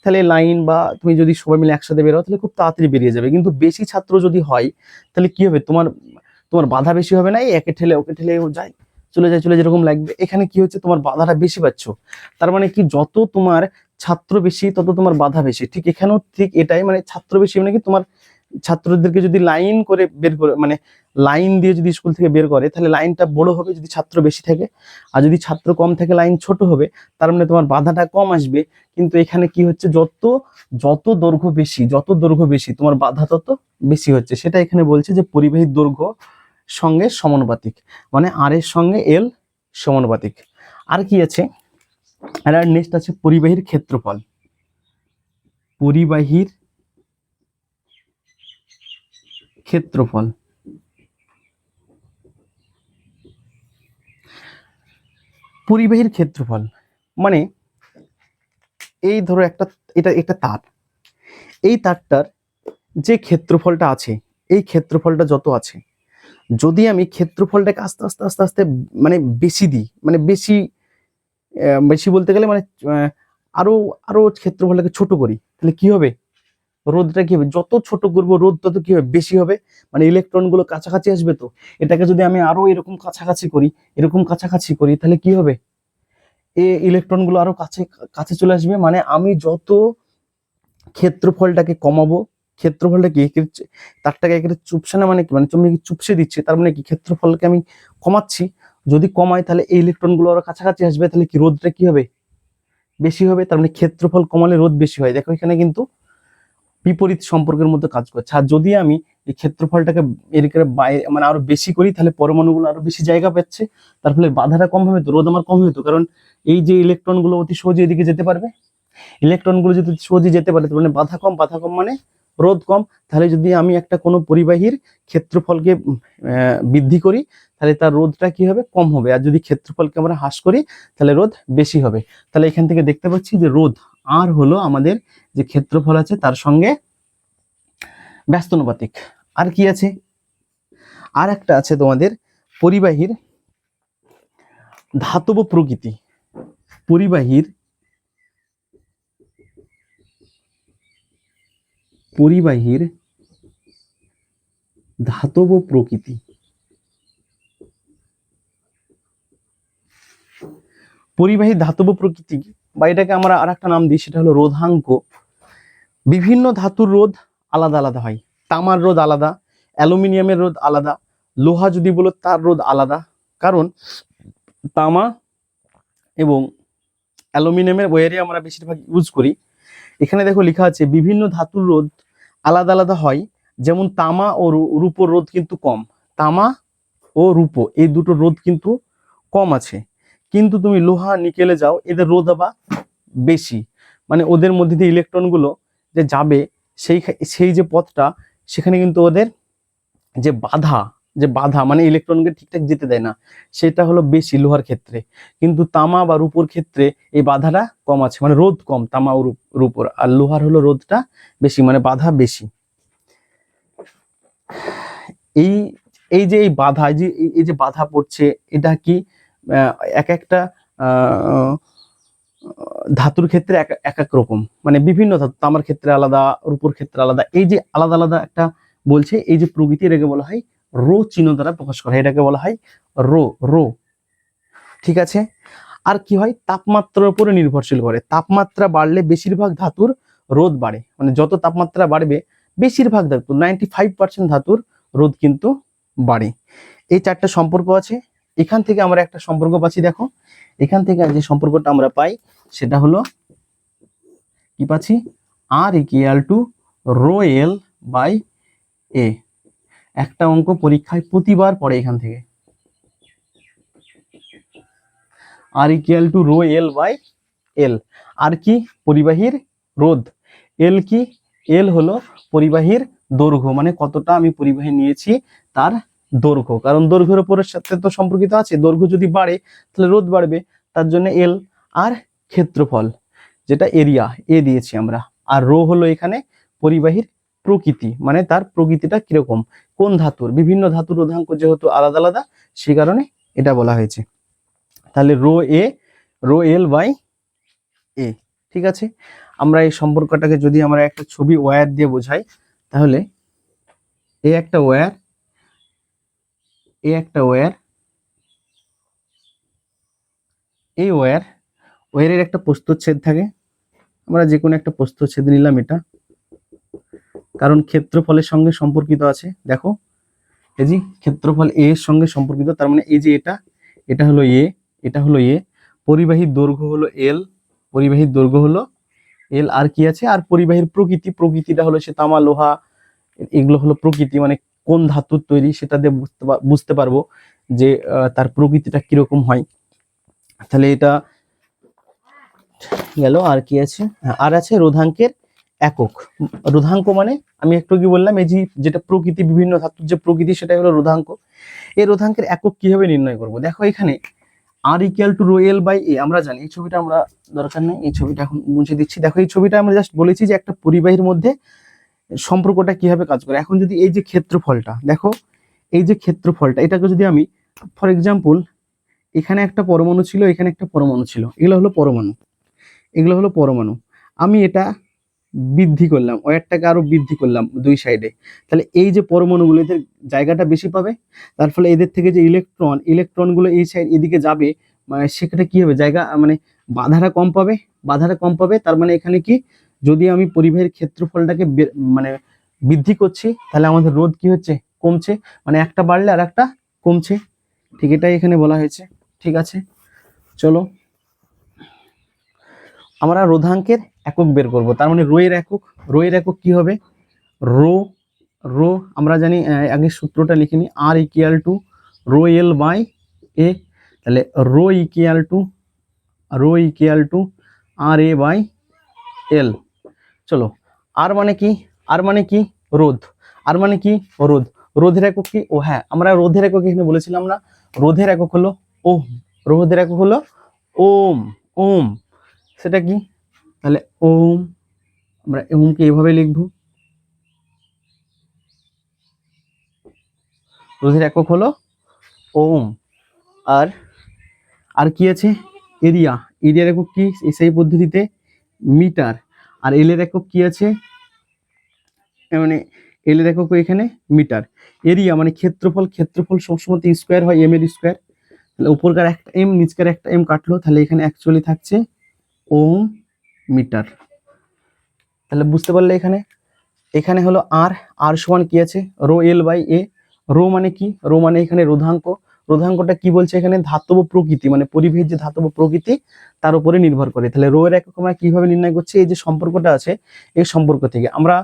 তাহলে লাইন, বা তুমি যদি সবাই মিলে একসাথে বেরো তাহলে খুব তাড়াতাড়ি বেরিয়ে যাবে। কিন্তু বেশি ছাত্র যদি হয় তাহলে কি হবে, তোমার বাধা বেশি হবে না, এই একে ঠেলে ওকে ঠেলে যায়, চলে যায় যেরকম লাগবে। এখানে কি হচ্ছে, তোমার বাধাটা বেশি পাচ্ছ। তার মানে কি, যত তোমার ছাত্র বেশি তত তোমার বাধা বেশি। ঠিক এখানেও ঠিক এটাই, মানে ছাত্র বেশি মানে কি, তোমার ছাত্রদেরকে যদি লাইন করে বের করে, মানে লাইন দিয়ে যদি স্কুল থেকে বের করে তাহলে লাইনটা বড় হবে যদি ছাত্র বেশি থাকে, আর যদি ছাত্র কম থাকে লাইন ছোট হবে। তার মানে তোমার বাধাটা কম আসবে। কিন্তু এখানে কি হচ্ছে, যত দৈর্ঘ্য বেশি তোমার বাধা তত বেশি হচ্ছে। সেটা এখানে বলছে যে পরিবাহীর দৈর্ঘ্য সঙ্গে সমানুপাতিক, মানে আর এর সঙ্গে এল সমানুপাতিক। আর কি আছে, আর নেক্সট আছে পরিবাহীর ক্ষেত্রফল। পরিবাহীর ক্ষেত্রফল পরিবাহীর ক্ষেত্রফল মানে এই ধরো এটা তার, এই তারটার যে ক্ষেত্রফলটা আছে, এই ক্ষেত্রফলটা যত আছে, যদি আমি ক্ষেত্রফলটাকে আস্তে আস্তে আস্তে আস্তে মানে বেশি দিই, মানে বেশি বলতে গেলে মানে আরো আরো ক্ষেত্রফলটাকে ছোট করি, তাহলে কি হবে, রোধটা কি হবে, যত ছোট করবো রোধ তত কি হবে, বেশি হবে। মানে ইলেকট্রন গুলো কাছাকাছি আসবে। তো এটাকে যদি আমি আরো এরকম কাছাকাছি করি তাহলে কি হবে, ইলেকট্রন গুলো আরো কাছে কাছে চলে আসবে। মানে আমি যত ক্ষেত্রফলটাকে কমাবো, ক্ষেত্রফলটা কি তারটাকে একেবারে চুপসে না, মানে কি, মানে তুমি চুপসে দিচ্ছে, তার মানে কি ক্ষেত্রফলকে আমি কমাচ্ছি। যদি কমাই তাহলে এই ইলেকট্রন গুলো আরো কাছাকাছি আসবে, তাহলে কি রোধটা কি হবে, বেশি হবে। তার মানে ক্ষেত্রফল কমালে রোধ বেশি হয়। দেখো এখানে কিন্তু বিপরীত সম্পর্কের মধ্যে কাজ করছে। আর যদি আমি এই ক্ষেত্রফলটাকে এর বাইরে মানে আরো বেশি করি তাহলে পরমাণুগুলো আরো বেশি জায়গা পাচ্ছে, তার ফলে বাধাটা কম হবে, তো রোধ আমার কম হবে। তো কারণ এই যে ইলেকট্রন গুলো অতি সহজে এদিকে যেতে পারবে, ইলেকট্রন গুলো যদি সহজে যেতে পারে তার মানে বাধা কম মানে রোধ কম। তাহলে যদি আমি একটা কোনো পরিবাহীর ক্ষেত্রফলকে বৃদ্ধি করি তাহলে তার রোধটা কি হবে, কম হবে। আর যদি ক্ষেত্রফলকে আমরা হ্রাস করি তাহলে রোধ বেশি হবে। তাহলে এখান থেকে দেখতে পাচ্ছি যে রোধ আর হলো আমাদের যে ক্ষেত্রফল আছে তার সঙ্গে ব্যস্তানুপাতিক। আর কি আছে, আর একটা আছে তোমাদের পরিবাহীর ধাতব প্রকৃতি। পরিবাহীর ধাতব প্রকৃতি। পরিবাহীর ধাতব প্রকৃতি, বা এটাকে আমরা আর একটা নাম দিই, সেটা হলো রোধাঙ্ক। বিভিন্ন ধাতুর রোধ আলাদা আলাদা হয়। তামার রোধ আলাদা, অ্যালুমিনিয়ামের রোধ আলাদা, লোহা যদি বলো তার রোধ আলাদা। কারণ তামা এবং অ্যালুমিনিয়ামের ওয়্যারে আমরা বেশিরভাগ ইউজ করি। এখানে দেখো লেখা আছে বিভিন্ন ধাতুর রোধ আলাদা আলাদা হয়, যেমন তামা ও রূপোর রোধ কিন্তু কম। তামা ও রূপো এই দুটো রোধ কিন্তু কম আছে, কিন্তু তুমি লোহা নিকেলে যাও, এদের রোধ আবার বেশি। মানে ওদের মধ্যে দিয়ে ইলেকট্রনগুলো যে যাবে, সেই সেই যে পথটা, সেখানে কিন্তু ওদের যে বাধা, যে বাধা মানে ইলেকট্রনকে ঠিকঠাক যেতে দেয় না, সেটা হলো বেশি লোহার ক্ষেত্রে। কিন্তু তামা বা রূপোর ক্ষেত্রে এই বাধাটা কম আছে, মানে রোধ কম তামা ও রূপোর, আর লোহার হলো রোধটা বেশি, মানে বাধা বেশি। এই এই যে এই বাধা, এই যে বাধা পড়ছে, এটা কি এক একটা ধাতুর ক্ষেত্রে এক এক রকম, মানে বিভিন্ন ধাতু, তামার ক্ষেত্রে আলাদা, রূপোর ক্ষেত্রে আলাদা। এই যে আলাদা আলাদা একটা বলছে, এই যে প্রকৃতি, এটাকে বলা হয় রো চিহ্ন দ্বারা প্রকাশ করা হয়, এটাকে বলা হয় রো রো। ঠিক আছে। আর কি হয়, তাপমাত্রার উপরে নির্ভরশীল করে। তাপমাত্রা বাড়লে বেশিরভাগ ধাতুর রোধ বাড়ে, মানে যত তাপমাত্রা বাড়বে বেশিরভাগ ধাতু 95% ধাতুর রোধ কিন্তু বাড়ে। এই চারটা সম্পর্ক আছে। এখান থেকে আমরা একটা সম্পর্ক পাচ্ছি, দেখো এখান থেকে যে সম্পর্কটা আমরা পাই সেটা হলো কি পাচ্ছি, R equal to rho L by A. একটা অঙ্ক পরীক্ষায় প্রতিবার পড়ে এখান থেকে, R equal to rho L by L. R কি, পরিবাহীর রোধ। এল কি, এল হলো পরিবাহীর দৈর্ঘ্য, মানে কতটা আমি পরিবাহী নিয়েছি তার দৈর্ঘ্য, কারণ দৈর্ঘ্যের উপরের সাথে তো সম্পর্কিত আছে, দৈর্ঘ্য যদি বাড়ে তাহলে রোধ বাড়বে, তার জন্য এল। আর ক্ষেত্রফল যেটা এরিয়া এ দিয়েছি আমরা, আর রো হলো এখানে পরিবাহীর প্রকৃতি, মানে তার প্রকৃতিটা কিরকম, কোন ধাতুর, বিভিন্ন ধাতুর রোধাঙ্ক যেহেতু আলাদা আলাদা, সেই কারণে এটা বলা হয়েছে। তাহলে rho A, rho L by A. ঠিক আছে। আমরা এই সম্পর্কটাকে যদি আমরা একটা ছবি ওয়্যার দিয়ে বোঝাই, তাহলে এ একটা ওয়্যার, এ একটা ওয়্যার, এই ওয়্যারের একটা প্রস্থচ্ছেদ থাকে, আমরা যে কোনো একটা প্রস্থচ্ছেদ নিলাম এটা, কারণ ক্ষেত্রফলের সঙ্গে সম্পর্কিত আছে। দেখো এই যে ক্ষেত্রফল এ এর সঙ্গে সম্পর্কিত, তার মানে এই যে এটা, এটা হলো এ, এটা হলো এ, পরিবাহীর দৈর্ঘ্য হলো এল, পরিবাহীর দৈর্ঘ্য হলো এল। আর কি আছে, আর পরিবাহীর প্রকৃতি, প্রকৃতিটা হলো সে তামা লোহা, এগুলো হলো প্রকৃতি, মানে কোন ধাতুর তৈরি সেটা দিয়ে বুঝতে পারবো যে তার প্রকৃতিটা কিরকম হয়। তাহলে এটা গেল। আর কি আছে, আর আছে রোধাঙ্কের একক। রোধাঙ্ক মানে আমি একটু কি বললাম, এই যে যেটা প্রকৃতি, বিভিন্ন ধাতুর যে প্রকৃতি, সেটাই হলো রোধাঙ্ক। এই রোধাঙ্কের একক কিভাবে নির্ণয় করব, দেখো এখানে R equal to rho L by A আমরা জানি। এই ছবিটা আমরা দরকার নেই, এই ছবিটা এখন মুছে দিচ্ছি। দেখো এই ছবিটা আমরা জাস্ট বলেছি যে একটা পরিবাহীর মধ্যে সম্পর্কটা কিভাবে কাজ করে। এখন যদি এই যে ক্ষেত্রফলটা দেখো, এই যে ক্ষেত্রফলটা, এটাকে যদি আমি ফর এক্সাম্পল, এখানে একটা পরমাণু ছিল, এখানে একটা পরমাণু ছিল, এগুলো হলো পরমাণু, এগুলো হলো পরমাণু, আমি এটা বৃদ্ধি করলাম, ওয়্যারটাকে আরো বৃদ্ধি করলাম দুই সাইডে, তাহলে এই যে পরমাণুগুলো এদের জায়গাটা বেশি পাবে, তার ফলে এদের থেকে যে ইলেকট্রনগুলো এই সাইড এদিকে যাবে, মানে সেখানে কি হবে, জায়গা মানে বাধাটা কম পাবে, বাধাটা কম পাবে। তার মানে এখানে কি, যদি আমি পরিবাহীর ক্ষেত্রফলটাকে মানে বৃদ্ধি করছি, তাহলে আমাদের রোধ কি হচ্ছে, কমছে, মানে একটা বাড়লে আর একটা কমছে। ঠিক এটাই এখানে বলা হয়েছে। ঠিক আছে, চলো আমরা রোধাঙ্কের একক বের করব। তার মানে রো এর একক, রো এর একক কি হবে, রো, রো আমরা জানি, আগে সূত্রটা লিখে নিই, R equal to rho L by A. তাহলে rho equal to R A by L. চলো, আর মানে কি, আর মানে কি রোধ, আর মানে কি রোধ, রোধের একক কি, ও হ্যাঁ আমরা রোধের একক এখানে বলেছিলাম না, রোধের একক হলো ওম, রোধের একক হলো ওম, ওম সেটা কি, তাহলে ওম, আমরা ওমকে এভাবে লিখবো, রোধের একক হলো ওম। আর আর কি আছে, এরিয়া, এরিয়ার একক কি, এসআই পদ্ধতিতে মিটার। আর এল এর একক কি আছে, মানে এল এর একক এখানে মিটার। এরিয়া মানে ক্ষেত্রফল, ক্ষেত্রফল সবসময় স্কোয়ার হয়, এম এর স্কোয়ার, তাহলে উপরকার একটা এম নিচকার একটা এম কাটলো, তাহলে এখানে অ্যাকচুয়ালি থাকছে ওম মিটার। তাহলে বুঝতে পারলে এখানে, এখানে হলো আর, আর সমান কি আছে, rho L by A. Rho মানে কি, রো মানে এখানে রোধাঙ্ক, রোধাঙ্কটা কি বলছে এখানে, ধাতব প্রকৃতি, মানে পরিবাহীর যে ধাতব প্রকৃতি তার উপরে নির্ভর করে। তাহলে রো এর একক আমরা কিভাবে নির্ণয় করছি, এই যে সম্পর্কটা আছে এই সম্পর্ক থেকে। আমরা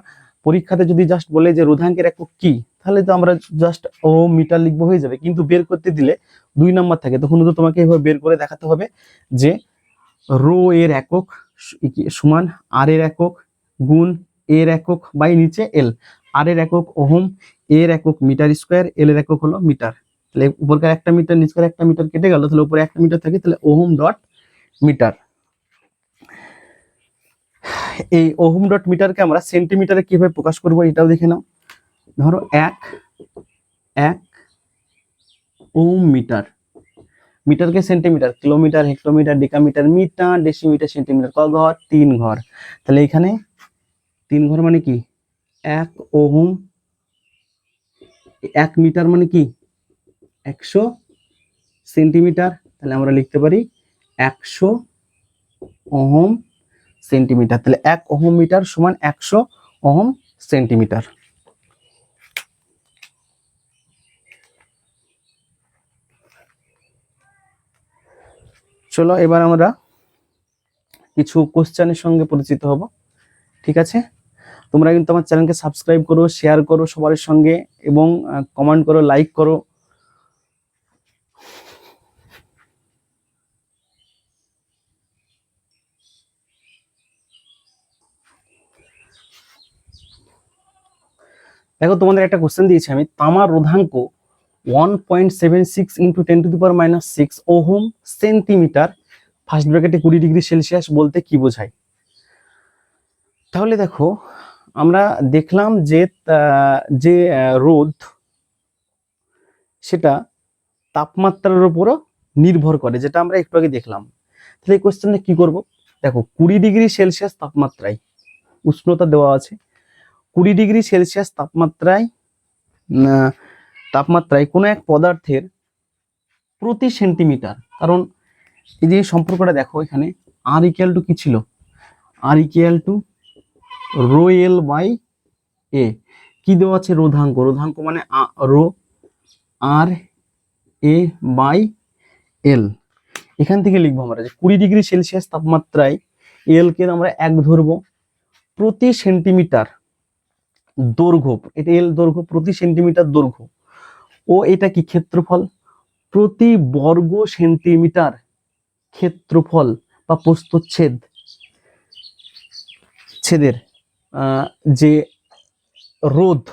পরীক্ষাতে যদি জাস্ট বলে যে রোধাঙ্কের একক কি, তাহলে তো আমরা জাস্ট ওহম মিটার লিখবো, হয়ে যাবে। কিন্তু বের করতে দিলে 2 নাম্বার থাকে, তখন তো তোমাকে এভাবে বের করে দেখাতে হবে যে রো এর একক সমান আর এর একক গুণ এর একক বাই নিচে এল। আর এর একক ওহম, এর একক মিটার স্কোয়ার, এল এর একক হলো মিটার। তাহলে উপরকার একটা মিটার নিচকার একটা মিটার কেটে গেল, তাহলে উপরে একটা মিটার থাকে, তাহলে ওহম ডট মিটার। এই ওহম ডট মিটারকে আমরা সেন্টিমিটারে কিভাবে প্রকাশ করব এটাও দেখে নাও। ধরো এক ওহম মিটার, মিটারকে centimetre, kilometre, hectometre, decametre, metre, decimetre, centimetre, ক ঘর, 3 ঘর। তাহলে এখানে 3 ঘর মানে কি 1 ওহম, 1 মিটার মানে কি 100 সেন্টিমিটার। তাহলে আমরা লিখতে পারি 100 ওহম সেন্টিমিটার। তাহলে 1 ওহম মিটার সমান 100 ওহম সেন্টিমিটার। চলো এবার আমরা কিছু কোশ্চেনের সঙ্গে পরিচিত হব, ঠিক আছে? তোমরা কিন্তু আমার চ্যানেলকে সাবস্ক্রাইব করো, শেয়ার করো সবার সঙ্গে, এবং কমেন্ট করো, লাইক করো। দেখো তোমাদের একটা কোশ্চেন দিয়েছি আমি, তামার রোধাঙ্ক 1.76 ইন্টু 10⁻⁻6 ওহম সেন্টিমিটার ফার্স্ট ব্র্যাকেটে 20 ডিগ্রি সেলসিয়াস বলতে কি বোঝায়? তাহলে দেখো আমরা দেখলাম যে যে রোদ সেটা তাপমাত্রার উপরও নির্ভর করে, যেটা আমরা একটু আগে দেখলাম। তাহলে এই কোশ্চেনটা কি করব, দেখো 20 ডিগ্রি সেলসিয়াস তাপমাত্রায় উষ্ণতা দেওয়া আছে, 20 ডিগ্রি সেলসিয়াস তাপমাত্রায় কোনো এক পদার্থের প্রতি সেন্টিমিটার, কারণ এই যে সম্পর্কটা দেখো এখানে আর ইকুয়াল টু কি ছিল, R equal to rho L by A, কি দেওয়া আছে রোধাঙ্ক, রোধাঙ্ক মানে রো আর এ বাই এল। এখান থেকে লিখবো আমরা যে 20 ডিগ্রি সেলসিয়াস তাপমাত্রায় এল কে আমরা 1 ধরবো, প্রতি সেন্টিমিটার দৈর্ঘ্য, এটা এল দৈর্ঘ্য, প্রতি সেন্টিমিটার দৈর্ঘ্য, ও এটা কি ক্ষেত্রফল, প্রতি বর্গ সেন্টিমিটার ক্ষেত্রফল বা প্রস্থচ্ছেদ, ছেদের যে রোধ,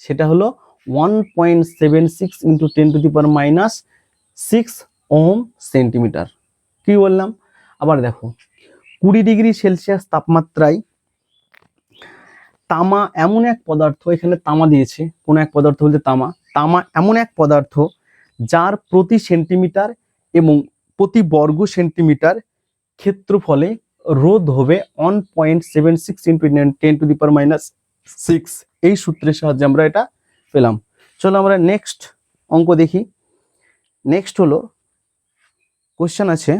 সেটা হলো 1.76 ইন্টু 10⁻⁻6 ওহম সেন্টিমিটার। কি বললাম আবার দেখো, 20 ডিগ্রি সেলসিয়াস তাপমাত্রায় তামা এমন এক পদার্থ, এখানে তামা দিয়েছে, কোন এক পদার্থ বলতে তামা এমন এক পদার্থ যার প্রতি সেন্টিমিটার এবং প্রতি বর্গ সেন্টিমিটার ক্ষেত্রফলে রোধ হবে 1.76 ইন্টু 10⁻⁻6। এই সূত্রের সাহায্যে আমরা এটা পেলাম। চলো আমরা নেক্সট অঙ্ক দেখি। নেক্সট হলো কোশ্চেন আছে,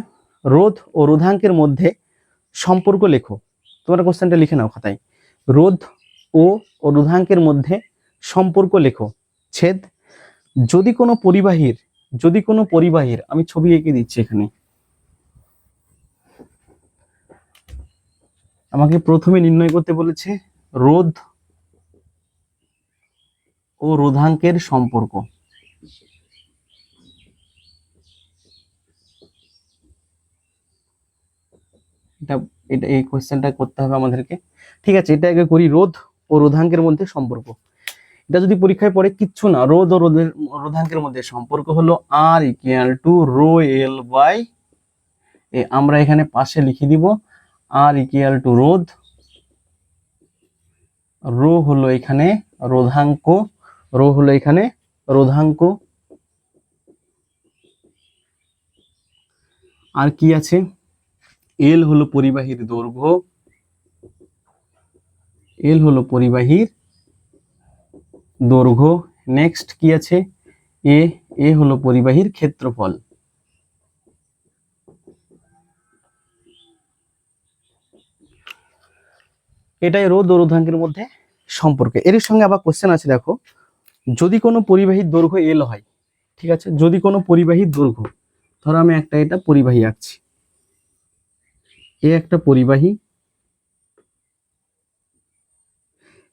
রোধ ও রোধাঙ্কের মধ্যে সম্পর্ক লেখো। তোমরা কোশ্চেনটা লিখে নাও খাতায়, রোধ ও রোধাঙ্কের মধ্যে সম্পর্ক লেখো। ছেদ, যদি কোনো পরিবাহীর আমি ছবি এঁকে দিচ্ছি এখানে, আমাকে প্রথমে নির্ণয় করতে বলেছে রোধ ও রোধাঙ্কের সম্পর্ক। এটা এই কোশ্চেনটা করতে হবে আমাদেরকে, ঠিক আছে? এটা আগে করি, রোধ ও রোধাঙ্কের মধ্যে সম্পর্ক। এটা যদি পরীক্ষায় পড়ে কিচ্ছু না, রোধ ও রোধাঙ্কের মধ্যে সম্পর্ক হলো R equal to rho L by A. আমরা এখানে পাশে লিখে দিব আর ইকুয়াল টু রোধ, রো হলো এখানে রোধাঙ্ক, আর কি আছে, এল হলো পরিবাহীর দৈর্ঘ্য, নেক্সট কি আছে, এ হলো পরিবাহীর ক্ষেত্রফল। এটাই রোধ ও রোধাঙ্কের মধ্যে সম্পর্ক। এর সঙ্গে আবার কোশ্চেন আছে, দেখো যদি কোনো পরিবাহীর দৈর্ঘ্য এল হয়, ঠিক আছে, যদি কোনো পরিবাহীর দৈর্ঘ্য, ধরো আমি একটা এটা পরিবাহী আঁকছি, এ একটা পরিবাহী,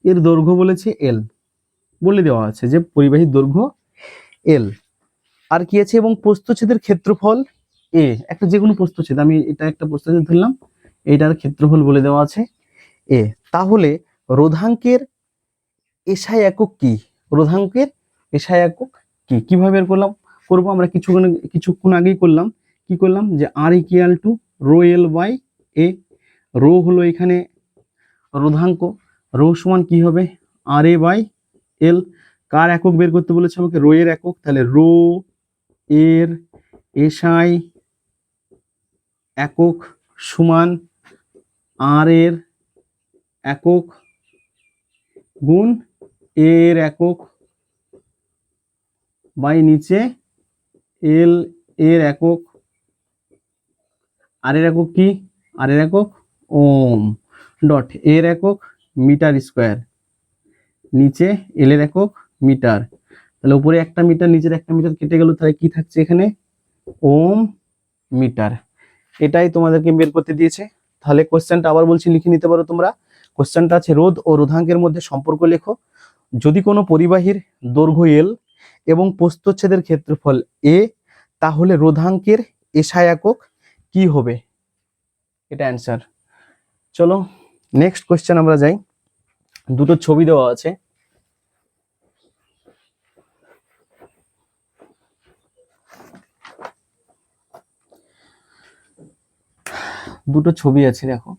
এর দৈর্ঘ্য বলেছে এল, বলে দেওয়া আছে যে পরিবাহীর দৈর্ঘ্য এল, আর কি আছে, এবং প্রস্থচ্ছেদের ক্ষেত্রফল এ, একটা যে কোনো প্রস্থচ্ছেদ, আমি এটা একটা প্রস্থচ্ছেদ ধরলাম, এইটার ক্ষেত্রফল বলে দেওয়া আছে এ। তাহলে রোধাঙ্কের এসআই একক কি? রোধাঙ্কের এসআই একক কি? কিভাবে বের করবো আমরা কিছুক্ষণ আগেই করলাম। কি করলাম, যে R equal to rho L by A. Rho হলো এখানে রোধাঙ্ক, রো সমান কি হবে, আর এ বাই এল। কার একক বের করতে বলেছে আমাকে? রো এর একক, তাহলে রো এর এসআই একক সমান আর এর একক গুণ এর একক বাই নিচে এল এর একক। আর এর একক কি? আর এর একক ওম, ডট এর একক মিটার স্কোয়ার, নিচে এল এর একক মিটার। তাহলে উপরে একটা মিটার, নিচের একটা মিটার কেটে গেল, তাহলে কি থাকছে এখানে? ওম মিটার। এটাই তোমাদেরকে বের করতে দিয়েছে। তাহলে কোশ্চেনটা আবার বলছি, লিখে নিতে পারো তোমরা। কোশ্চেনটা আছে রোধ ও রোধাঙ্কের মধ্যে সম্পর্ক লেখো। যদি কোনো পরিবাহীর দৈর্ঘ্য এল এবং প্রস্থচ্ছেদের ক্ষেত্রফল এ, তাহলে রোধাঙ্কের এসআই একক কি হবে? এটা অ্যান্সার। চলো নেক্সট কোশ্চেন আমরা যাই। দুটো ছবি দেওয়া আছে, দুটো ছবি আছে, দেখো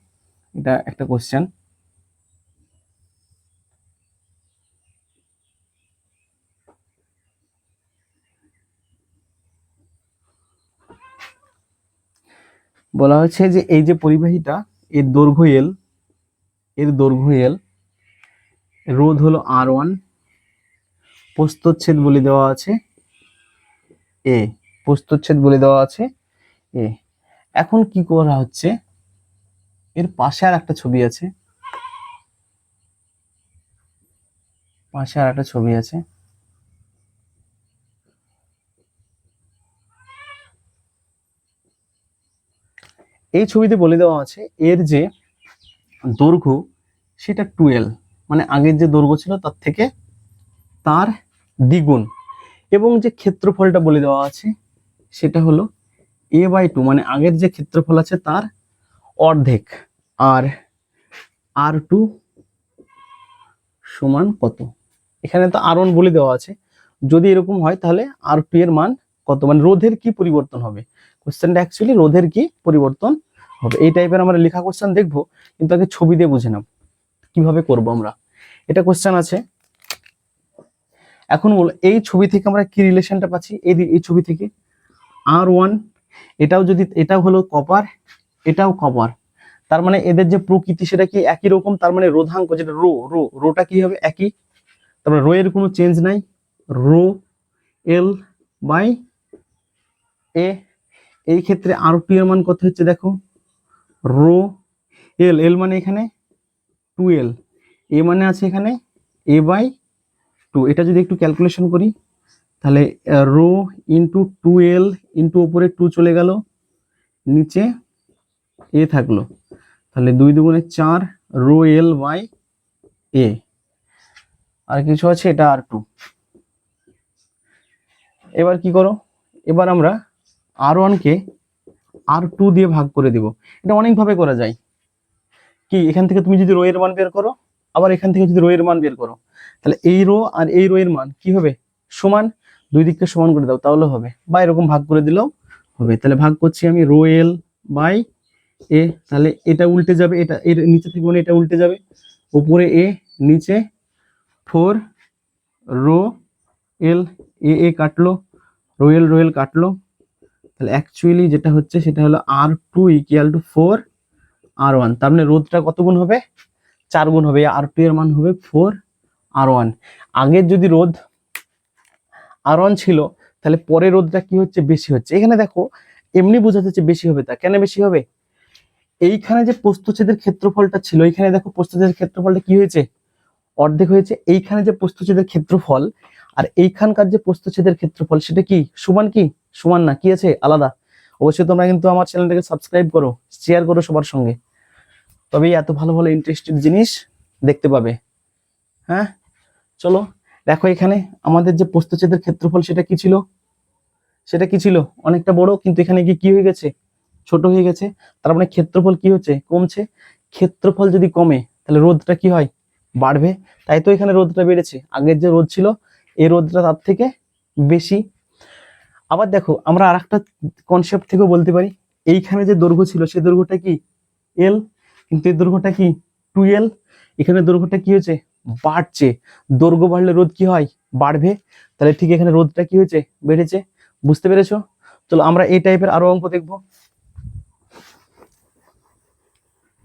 এটা একটা কোশ্চেন। বলা হয়েছে যে এই যে পরিবাহীটা, এর দৈর্ঘ্য এল, এর দৈর্ঘ্য এল, রোধ হলো R1, প্রস্থচ্ছেদ বলে দেওয়া আছে এ, প্রস্থচ্ছেদ বলে দেওয়া আছে এ। এখন কি করা হচ্ছে, এর পাশে আর একটা ছবি আছে, পাশে আর একটা ছবি আছে। এই ছবিতে বলে দেওয়া আছে এর যে দৈর্ঘ্য সেটা 12, মানে আগের যে দৈর্ঘ্য ছিল তার থেকে তার দ্বিগুণ, এবং যে ক্ষেত্রফলটা বলে দেওয়া আছে সেটা হলো a/2, মানে আগের যে ক্ষেত্রফল আছে তার অর্ধেক। আর R2 সমান কত? এখানে তো R1 বলে দেওয়া আছে, যদি এরকম হয় তাহলে R2 এর মান কত, মানে রোধের কি পরিবর্তন হবে? কোশ্চেনটা অ্যাকচুয়ালি রোধের কি পরিবর্তন হবে, এই টাইপের আমরা লেখা কোশ্চেন দেখবো, কিন্তু আগে ছবি দিয়ে বুঝে নাও কিভাবে করব আমরা। এটা কোশ্চেন আছে। এখন বলো এই ছবি থেকে আমরা কি রিলেশনটা পাচ্ছি? এই ছবি থেকে R1, এটাও যদি, এটাও হলো কপার, এটাও কপার, তার মানে এদের যে প্রকৃতি সেটা কি একই রকম, তার মানে রোধাঙ্ক যেটা রোটা কি হবে একই, তারপরে রো এর কোনো চেঞ্জ নাই, রো এল বাই এ। এই ক্ষেত্রে R2 এর মান কত হচ্ছে দেখো, রো এল, এল মানে এখানে 2L, এ মানে আছে এখানে a/2। এটা যদি একটু ক্যালকুলেশন করি তাহলে রো ইন্টু 2L ইন্টু উপরে 2 চলে গেল, নিচে এ থাকলো, তাহলে 2 দুগুণে 4 রো এল বাই এ। আর কিছু আছে, এটা R2। এবার কি করো, এবার আমরা R1 কে R2 দিয়ে ভাগ করে দিব। এটা অনেকভাবে করা যায়। কি, এখান থেকে তুমি যদি রো এর মান বের করো, আবার এখান থেকে যদি রো এর মান বের করো, তাহলে এই রো আর এই রো এর মান কি হবে? সমান, দুই দিককে সমান করে দাও তাহলে হবে, বা এরকম ভাগ করে দিলেও হবে। তাহলে ভাগ করছি আমি রো এল বাই এ, তাহলে এটা উল্টে যাবে, এটা এর নিচে থেকে মানে এটা উল্টে যাবে, উপরে এ নিচে 4 রো এল, এ কাটলো, রো এল কাটলো, তাহলে অ্যাকচুয়ালি যেটা হচ্ছে সেটা হলো R2 ইকুয়াল টু 4 R1, তার মানে রোধটা কত গুণ হবে? 4 গুণ হবে। R2 এর মান হবে 4 R1। আগের যদি রোধ R1 ছিল, তাহলে পরের রোধটা কি হচ্ছে? বেশি হচ্ছে। এখানে দেখো এমনি বোঝা যাচ্ছে বেশি হবে, তা কেন বেশি হবে? এইখানে যে প্রস্থচ্ছেদের ক্ষেত্রফলটা ছিল, এইখানে দেখো প্রস্থচ্ছেদের ক্ষেত্রফলটা কি হয়েছে? অর্ধেক হয়েছে। এইখানে যে প্রস্থচ্ছেদের ক্ষেত্রফল আর এইখানকার যে প্রস্থচ্ছেদের ক্ষেত্রফল সেটা কি সমান, কি সমান না, কি আছে আলাদা। অবশ্যই তোমরা কিন্তু আমার চ্যানেলটাকে সাবস্ক্রাইব করো, শেয়ার করো সবার সঙ্গে, তবেই এত ভালো ভালো ইন্টারেস্টেড জিনিস দেখতে পাবে। হ্যাঁ, চলো দেখো এখানে আমাদের যে প্রস্থচ্ছেদের ক্ষেত্রফল সেটা কি ছিল, সেটা কি ছিল অনেকটা বড়, কিন্তু এখানে গিয়ে কি হয়ে গেছে, ছোট হয়ে গেছে। তার মানে ক্ষেত্রফল কি হচ্ছে, কমছে। ক্ষেত্রফল যদি কমে তাহলে রোধটা কি হয়, বাড়বে। তাই তো এখানে রোধটা বেড়েছে, আগের যে রোধ ছিল এই রোধটা তার থেকে বেশি। আবার দেখো আমরা আরেকটা কনসেপ্ট থেকেও বলতে পারি, এইখানে যে দৈর্ঘ্য ছিল সেই দৈর্ঘ্যটা কি এল, কিন্তু এই দৈর্ঘ্যটা কি 2L। এখানে দৈর্ঘ্যটা কি হয়েছে, বাড়ছে। দৈর্ঘ্য বাড়লে রোধ কি হয়, বাড়বে। তাহলে ঠিক এখানে রোধটা কি হয়েছে, বেড়েছে। বুঝতে পেরেছো? চলো আমরা এই টাইপের আরো অঙ্ক দেখব।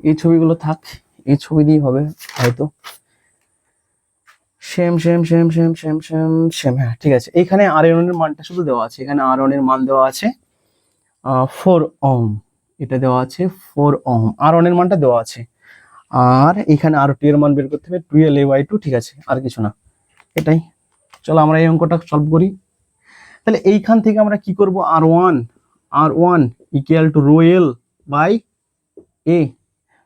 এই ছবিগুলো থাক, এই ছবি দিয়ে হবে হয়তো। Same same same same same same same, হ্যাঁ ঠিক আছে। এখানে R1 এর মানটা শুধু দেওয়া আছে, এখানে R1 এর মান দেওয়া আছে 4 ওহম, এটা দেওয়া আছে 4 ওহম, R1 এর মানটা দেওয়া আছে। আর এখানে R2 এর মান বের করতে হবে 12A/2, ঠিক আছে, আর কিছু না, এটাই। চলো আমরা এই অঙ্কটা সলভ করি। তাহলে এইখান থেকে আমরা কি করব, R1 equal to rho L by A,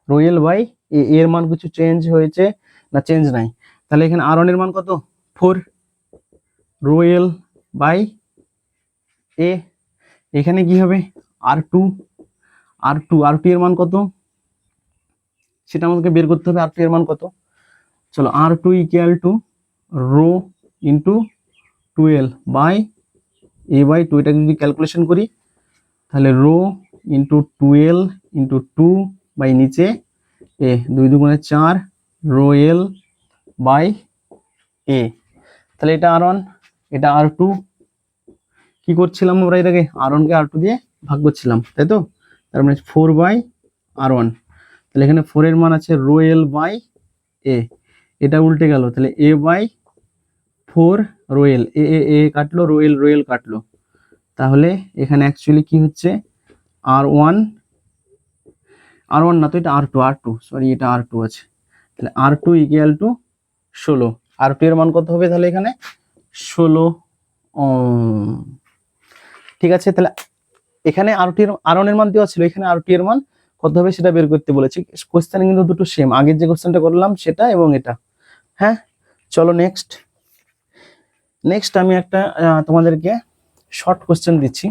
rho L by A, এর মান কিছু চেঞ্জ হয়েছে না, চেঞ্জ নাই। তাহলে এখানে R1 এর মান কত, 4 রো এল বাই এ। এখানে কি হবে R2, R2 এর মান কত সেটা আমাদেরকে বের করতে হবে, R2 এর মান কত। চলো R2 equal to rho into 12 by A/2, এটা যদি ক্যালকুলেশন করি তাহলে রো ইন্টু 12 ইন্টু 2 বাই নিচে এ, 2 দুগুণে 4 রো এল বাই এ। তাহলে এটা R1, এটা R2। কি করছিলাম আমরা এটাকে, R1 কে R2 দিয়ে ভাগ করছিলাম, তাই তো। তার মানে 4/R1। তাহলে এখানে 4 এর মান আছে রো এল বাই এ, এটা উল্টে গেল, তাহলে A/4 রো এল, এ কাটলো, রো এল কাটলো। তাহলে এখানে অ্যাকচুয়ালি কি হচ্ছে, R1 না তো, এটা R2 সরি, এটা R2 আছে। তাহলে R2 ইকুয়াল টু 16। R2 এর মান কত হবে তাহলে এখানে 16 ওহম, ঠিক আছে। তাহলে এখানে R1 এর মান দেওয়া ছিল, এখানে R2 এর মান কত হবে সেটা বের করতে বলেছি। কোশ্চেন কিন্তু দুটো সেম, আগের যে কোশ্চেনটা করলাম সেটা এবং এটা। হ্যাঁ, চলো নেক্সট আমি একটা তোমাদেরকে শর্ট কোশ্চেন দিচ্ছি।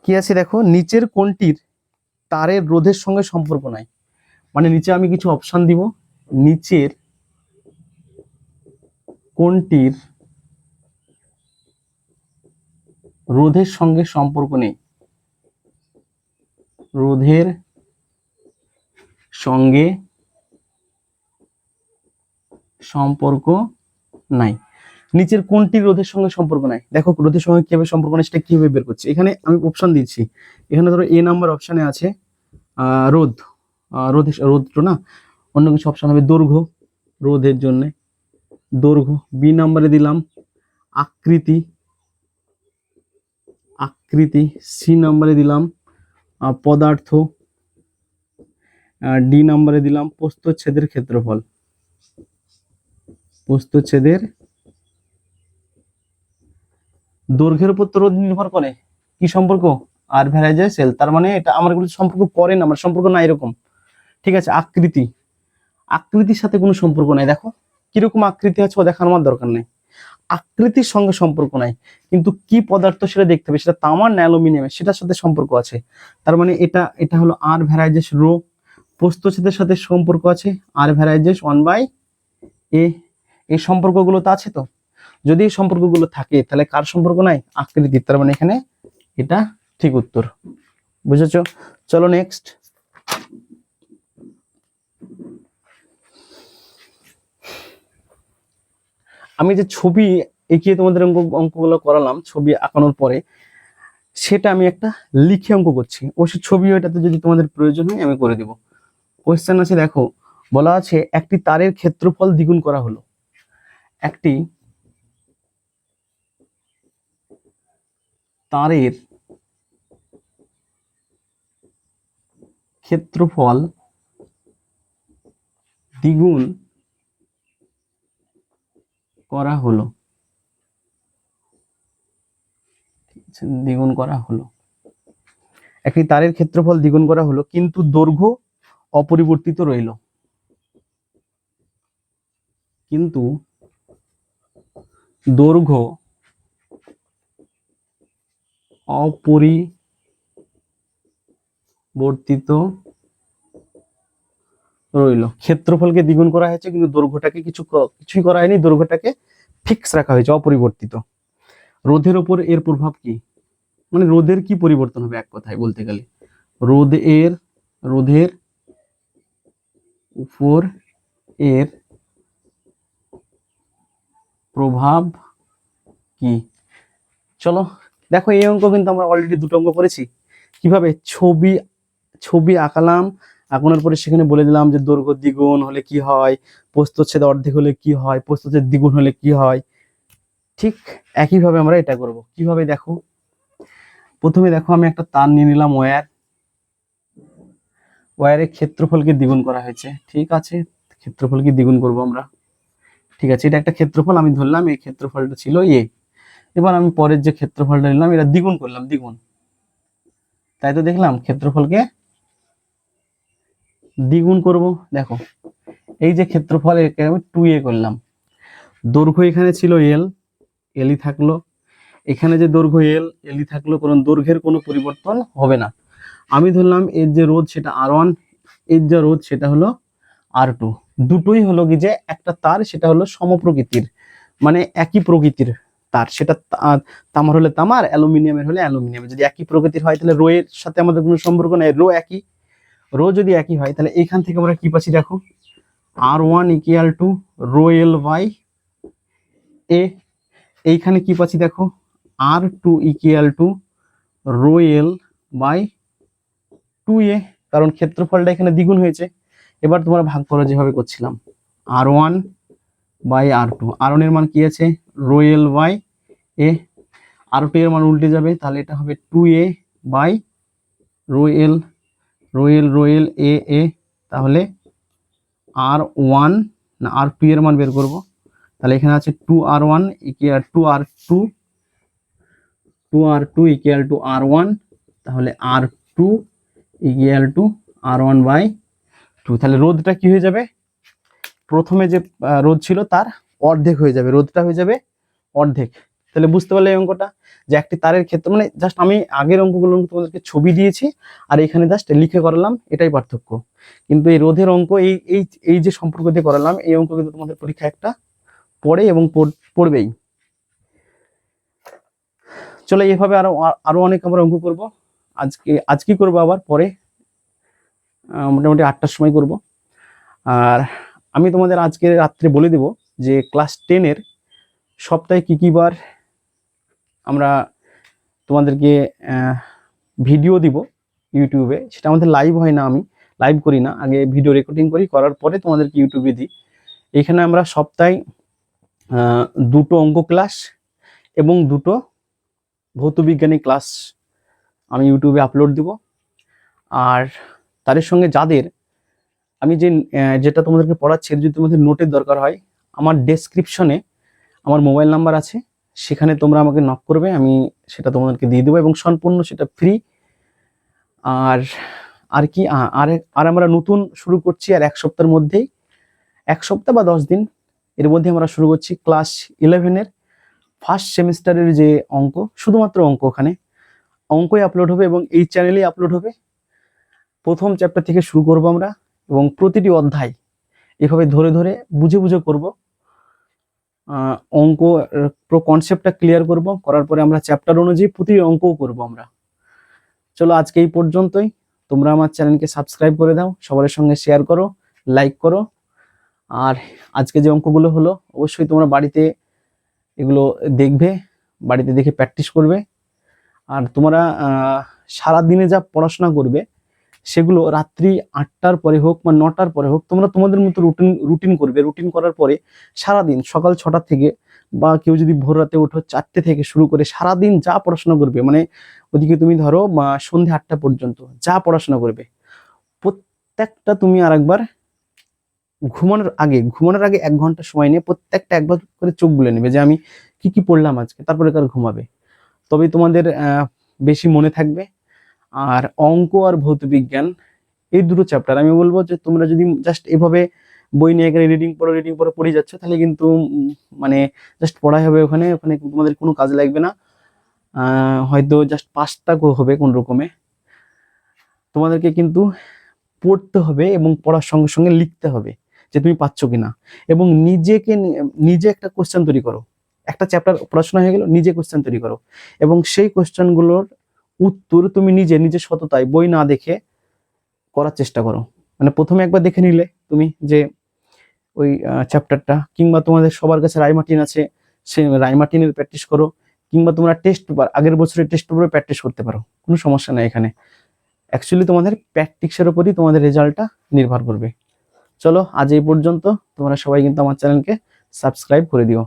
কি আছে দেখো, নিচের কোনটির তারের রোধের সঙ্গে সম্পর্ক নাই। মানে নিচে আমি কিছু অপশন দিব, নিচের কোনটির রোধের সঙ্গে সম্পর্ক নেই, রোধের সঙ্গে সম্পর্ক নাই। নিচের কোনটি রোধের সঙ্গে সম্পর্ক নাই, দেখো রোধের সঙ্গে কিভাবে সম্পর্ক নাই সেটা কিভাবে বের করছি। এখানে আমি অপশন দিচ্ছি, এখানে ধরো এ নাম্বার অপশনে আছে রোধ, রোধ তো না, অন্য কিছু অপশন হবে, দৈর্ঘ্য, রোধের জন্য দৈর্ঘ্য। বি নাম্বারে দিলাম আকৃতি, সি নাম্বারে দিলাম পদার্থ, ডি নাম্বারে দিলাম প্রস্থচ্ছেদের ক্ষেত্রফল, প্রস্থচ্ছেদের। দৈর্ঘ্যের উপর তো রোধ নির্ভর করে, কি সম্পর্ক, আর ভ্যারাইজের সেল, তার মানে এটা আমার কোনো সম্পর্ক করে না, আমার সম্পর্ক না এরকম, ঠিক আছে। আকৃতির সাথে কোনো সম্পর্ক নাই, দেখো কিরকম আকৃতি আছে ও দেখার আমার দরকার নেই, আকৃতির সঙ্গে সম্পর্ক নাই। কিন্তু কি পদার্থ সেটা দেখতে হবে, সেটা তামার না অ্যালুমিনিয়ামের, সেটার সাথে সম্পর্ক আছে। তার মানে এটা হলো আর ভ্যারাইজেস রো, প্রস্থচ্ছেদের সাথে সম্পর্ক আছে আর ভ্যারাইজেস 1/a। এই সম্পর্কগুলো তো আছে। তো যদি এই সম্পর্কগুলো থাকে তাহলে কার সম্পর্ক নাই, আকৃতির। তার মানে এখানে এটা ঠিক উত্তর, বুঝেছো? চলো নেক্সট। আমি যে ছবি এঁকিয়ে তোমাদের অঙ্কগুলো করালাম, ছবি আঁকানোর পরে সেটা আমি একটা লিখে অঙ্ক করছি, অবশ্যই ছবি ওইটাতে যদি তোমাদের প্রয়োজন হয় আমি করে দিব। কোয়েশ্চেন আছে দেখো, বলা আছে একটি তারের ক্ষেত্রফল দ্বিগুণ করা হলো। একটি তারের ক্ষেত্রফল দ্বিগুণ করা হলো, দ্বিগুণ করা হলো। একটি তারের ক্ষেত্রফল দ্বিগুণ করা হলো কিন্তু দৈর্ঘ্য অপরিবর্তিত রইল, কিন্তু দৈর্ঘ্য অপরিবর্তিত রইল। ক্ষেত্রফলকে দ্বিগুণ করা হয়েছে কিন্তু দৈর্ঘ্যটাকে কিছুই করা হয়নি, দৈর্ঘ্যটাকে ফিক্স রাখা হয়েছে, অপরিবর্তিত। রোধের উপর এর প্রভাব কি? মানে রোধের কি পরিবর্তন হবে এক কথায় বলতে গেলে, রোধের উপর এর প্রভাব কি? চলো দেখো, এই অঙ্ক কিন্তু আমরা অলরেডি দুটো অঙ্ক করেছি। কিভাবে? ছবি আঁকালাম, আঁকানোর পরে সেখানে বলে দিলাম যে দৈর্ঘ্য দ্বিগুণ হলে কি হয়, প্রস্থচ্ছেদ অর্ধেক হলে কি হয়, প্রস্থচ্ছেদ দ্বিগুণ হলে কি হয়। ঠিক একইভাবে আমরা এটা করব। কিভাবে দেখো, প্রথমে দেখো আমি একটা তার নিয়ে নিলাম, ওয়্যারের ক্ষেত্রফলকে দ্বিগুণ করা হয়েছে। ঠিক আছে, ক্ষেত্রফলকে দ্বিগুণ করব আমরা। ঠিক আছে, এটা একটা ক্ষেত্রফল আমি ধরলাম, এই ক্ষেত্রফলটা ছিল এ। এবার আমি পরের যে ক্ষেত্রফলটা নিলাম এটা দ্বিগুণ করলাম, দ্বিগুণ। তাই তো দেখলাম ক্ষেত্রফলকে দ্বিগুণ করব। দেখো এই যে ক্ষেত্রফল, একে আমি 2a করলাম। দৈর্ঘ্য এখানে ছিল এলই থাকলো, এখানে যে দৈর্ঘ্য এলই থাকলো, কারণ দৈর্ঘ্যের কোনো পরিবর্তন হবে না। আমি ধরলাম এর যে রোধ সেটা R1, এর যে রোধ সেটা হলো R2। দুটোই হলো কি যে একটা তার, সেটা হলো সমপ্রকৃতির, মানে একই প্রকৃতির তার। সেটা তামার হলে তামার, অ্যালুমিনিয়ামের হলে অ্যালুমিনিয়াম। যদি একই প্রকৃতির হয় তাহলে রো এর সাথে আমাদের কোনো সম্পর্ক নেই, রো যদি একই হয় তাহলে এইখান থেকে আমরা কি পাচ্ছি দেখো, R1 equal to rho L by A. এইখানে কি পাচ্ছি দেখো, R2 equal to rho L by 2a, কারণ ক্ষেত্রফলটা এখানে দ্বিগুণ হয়েছে। এবার তোমরা ভাগ করো যেভাবে করছিলাম, R1 বাই R2। R1 এর মান কি আছে, rho L by A. R2 এর মান উল্টে যাবে, তাহলে এটা হবে 2a বাই রো এল, এ। তাহলে R1 না R2 এর মান বের করব, তাহলে এখানে আছে 2R1 equal 2R2 equal to R1, তাহলে R2 equal two R1 by 2। তাহলে রোধটা কি হয়ে যাবে, প্রথমে যে রোধ ছিল তার অর্ধেক হয়ে যাবে, রোধটা হয়ে যাবে অর্ধেক। তাহলে বুঝতে পারলে এই অঙ্কটা, যে একটি তারের ক্ষেত্র, মানে জাস্ট আমি আগের অঙ্কগুলো তোমাদেরকে ছবি দিয়েছি আর এখানে জাস্ট লিখে করালাম, এটাই পার্থক্য। কিন্তু এই রোধের অঙ্ক, এই যে সম্পর্ক দিয়ে করালাম, এই অঙ্ক কিন্তু তোমাদের পরীক্ষা একটা পড়ে এবং পড়বেই। চলো এইভাবে আরো অনেক আমরা অঙ্ক করব। আজকে করবো, আবার পরে মোটামুটি 8টার সময় করব। আর আমি তোমাদের আজকে রাত্রে বলে দেব যে ক্লাস 10-এর সপ্তাহে কি বার আমরা তোমাদেরকে ভিডিও দিব ইউটিউবে। সেটা আমাদের লাইভ হয় না, আমি লাইভ করি না, আগে ভিডিও রেকর্ডিং করি, করার পরে তোমাদেরকে ইউটিউবে দিই। এখানে আমরা সপ্তাহে 2টো অঙ্ক ক্লাস এবং 2টো ভৌতবিজ্ঞানী ক্লাস আমি ইউটিউবে আপলোড দিব। আর তার সঙ্গে যাদের আমি যেটা তোমাদেরকে পড়াচ্ছি, যদি তোমাদের নোটের দরকার হয়, আমার ডেসক্রিপশনে আমার মোবাইল নাম্বার আছে, সেখানে তোমরা আমাকে নক করবে, আমি সেটা তোমাদেরকে দিয়ে দেবো এবং সম্পূর্ণ সেটা ফ্রি। আর কি আর আমরা নতুন শুরু করছি, আর 1 সপ্তাহের মধ্যেই, 1 সপ্তাহ বা 10 দিন এর মধ্যে আমরা শুরু করছি ক্লাস 11-এর ফার্স্ট সেমিস্টারের যে অঙ্ক, শুধুমাত্র অঙ্ক, ওখানে অঙ্কই আপলোড হবে এবং এই চ্যানেলেই আপলোড হবে। প্রথম চ্যাপ্টার থেকে শুরু করব আমরা, এবং প্রতিটি অধ্যায় এভাবে ধরে ধরে বুঝে বুঝে করব। অঙ্ক পুরো কনসেপ্টটা ক্লিয়ার করব, করার পরে আমরা চ্যাপ্টার অনুযায়ী প্রতি অঙ্কও করব আমরা। চলো আজকে এই পর্যন্তই। তোমরা আমার চ্যানেলকে সাবস্ক্রাইব করে দাও, সবার সঙ্গে শেয়ার করো, লাইক করো। আর আজকে যে অঙ্কগুলো হলো অবশ্যই তোমরা বাড়িতে এগুলো দেখবে, বাড়িতে দেখে প্র্যাকটিস করবে। আর তোমরা সারা দিনে যা পড়াশোনা করবে সেগুলো রাত্রি 8টার পরে হোক বা 9টার পরে হোক, তোমরা তোমাদের মতো রুটিন করবে। রুটিন করার পরে সারাদিন সকাল 6টা থেকে, বা কেউ যদি ভোর রাতে ওঠো 4টে থেকে শুরু করে সারাদিন যা পড়াশোনা করবে, মানে ওদিকে তুমি ধরো সন্ধ্যে 8টা পর্যন্ত যা পড়াশোনা করবে, প্রত্যেকটা তুমি আরেকবার ঘুমানোর আগে 1 ঘন্টা সময় নিয়ে প্রত্যেকটা একবার করে চোখ বুলে নেবে যে আমি কি কি পড়লাম আজকে, তারপরে কার ঘুমাবে। তবেই তোমাদের বেশি মনে থাকবে। আর অঙ্ক আর ভৌত বিজ্ঞান এই দুটো চ্যাপ্টার আমি বলবো যে তোমরা যদি জাস্ট এভাবে বই নিয়ে গেলে রিডিং পড়ে পড়ে যাচ্ছ, তাহলে কিন্তু মানে জাস্ট পড়াই হবে, ওখানে ওখানে তোমাদের কোনো কাজ লাগবে না। হয়তো জাস্ট পাসটা হবে কোন রকমে। তোমাদেরকে কিন্তু পড়তে হবে এবং পড়ার সঙ্গে সঙ্গে লিখতে হবে যে তুমি পাচ্ছ কিনা, এবং নিজে একটা কোশ্চেন তৈরি করো। একটা চ্যাপ্টার পড়াশোনা হয়ে গেল, নিজে কোশ্চেন তৈরি করো এবং সেই কোশ্চেনগুলোর উত্তর তুমি নিজে সততায় বই না দেখে করার চেষ্টা করো। মানে প্রথমে একবার দেখে নিলে তুমি যে ওই চ্যাপ্টারটা, কিংবা তোমাদের সবার কাছে রাইমার্টিন আছে, সেই রাইমার্টিনের প্র্যাকটিস করো, কিংবা তোমরা টেস্ট পেপার আগের বছরের টেস্ট পেপারে প্র্যাকটিস করতে পারো, কোনো সমস্যা নেই এখানে। অ্যাকচুয়ালি তোমাদের প্র্যাকটিক্সের উপরই তোমাদের রেজাল্টটা নির্ভর করবে। চলো আজ এই পর্যন্ত। তোমরা সবাই কিন্তু আমার চ্যানেলকে সাবস্ক্রাইব করে দিও।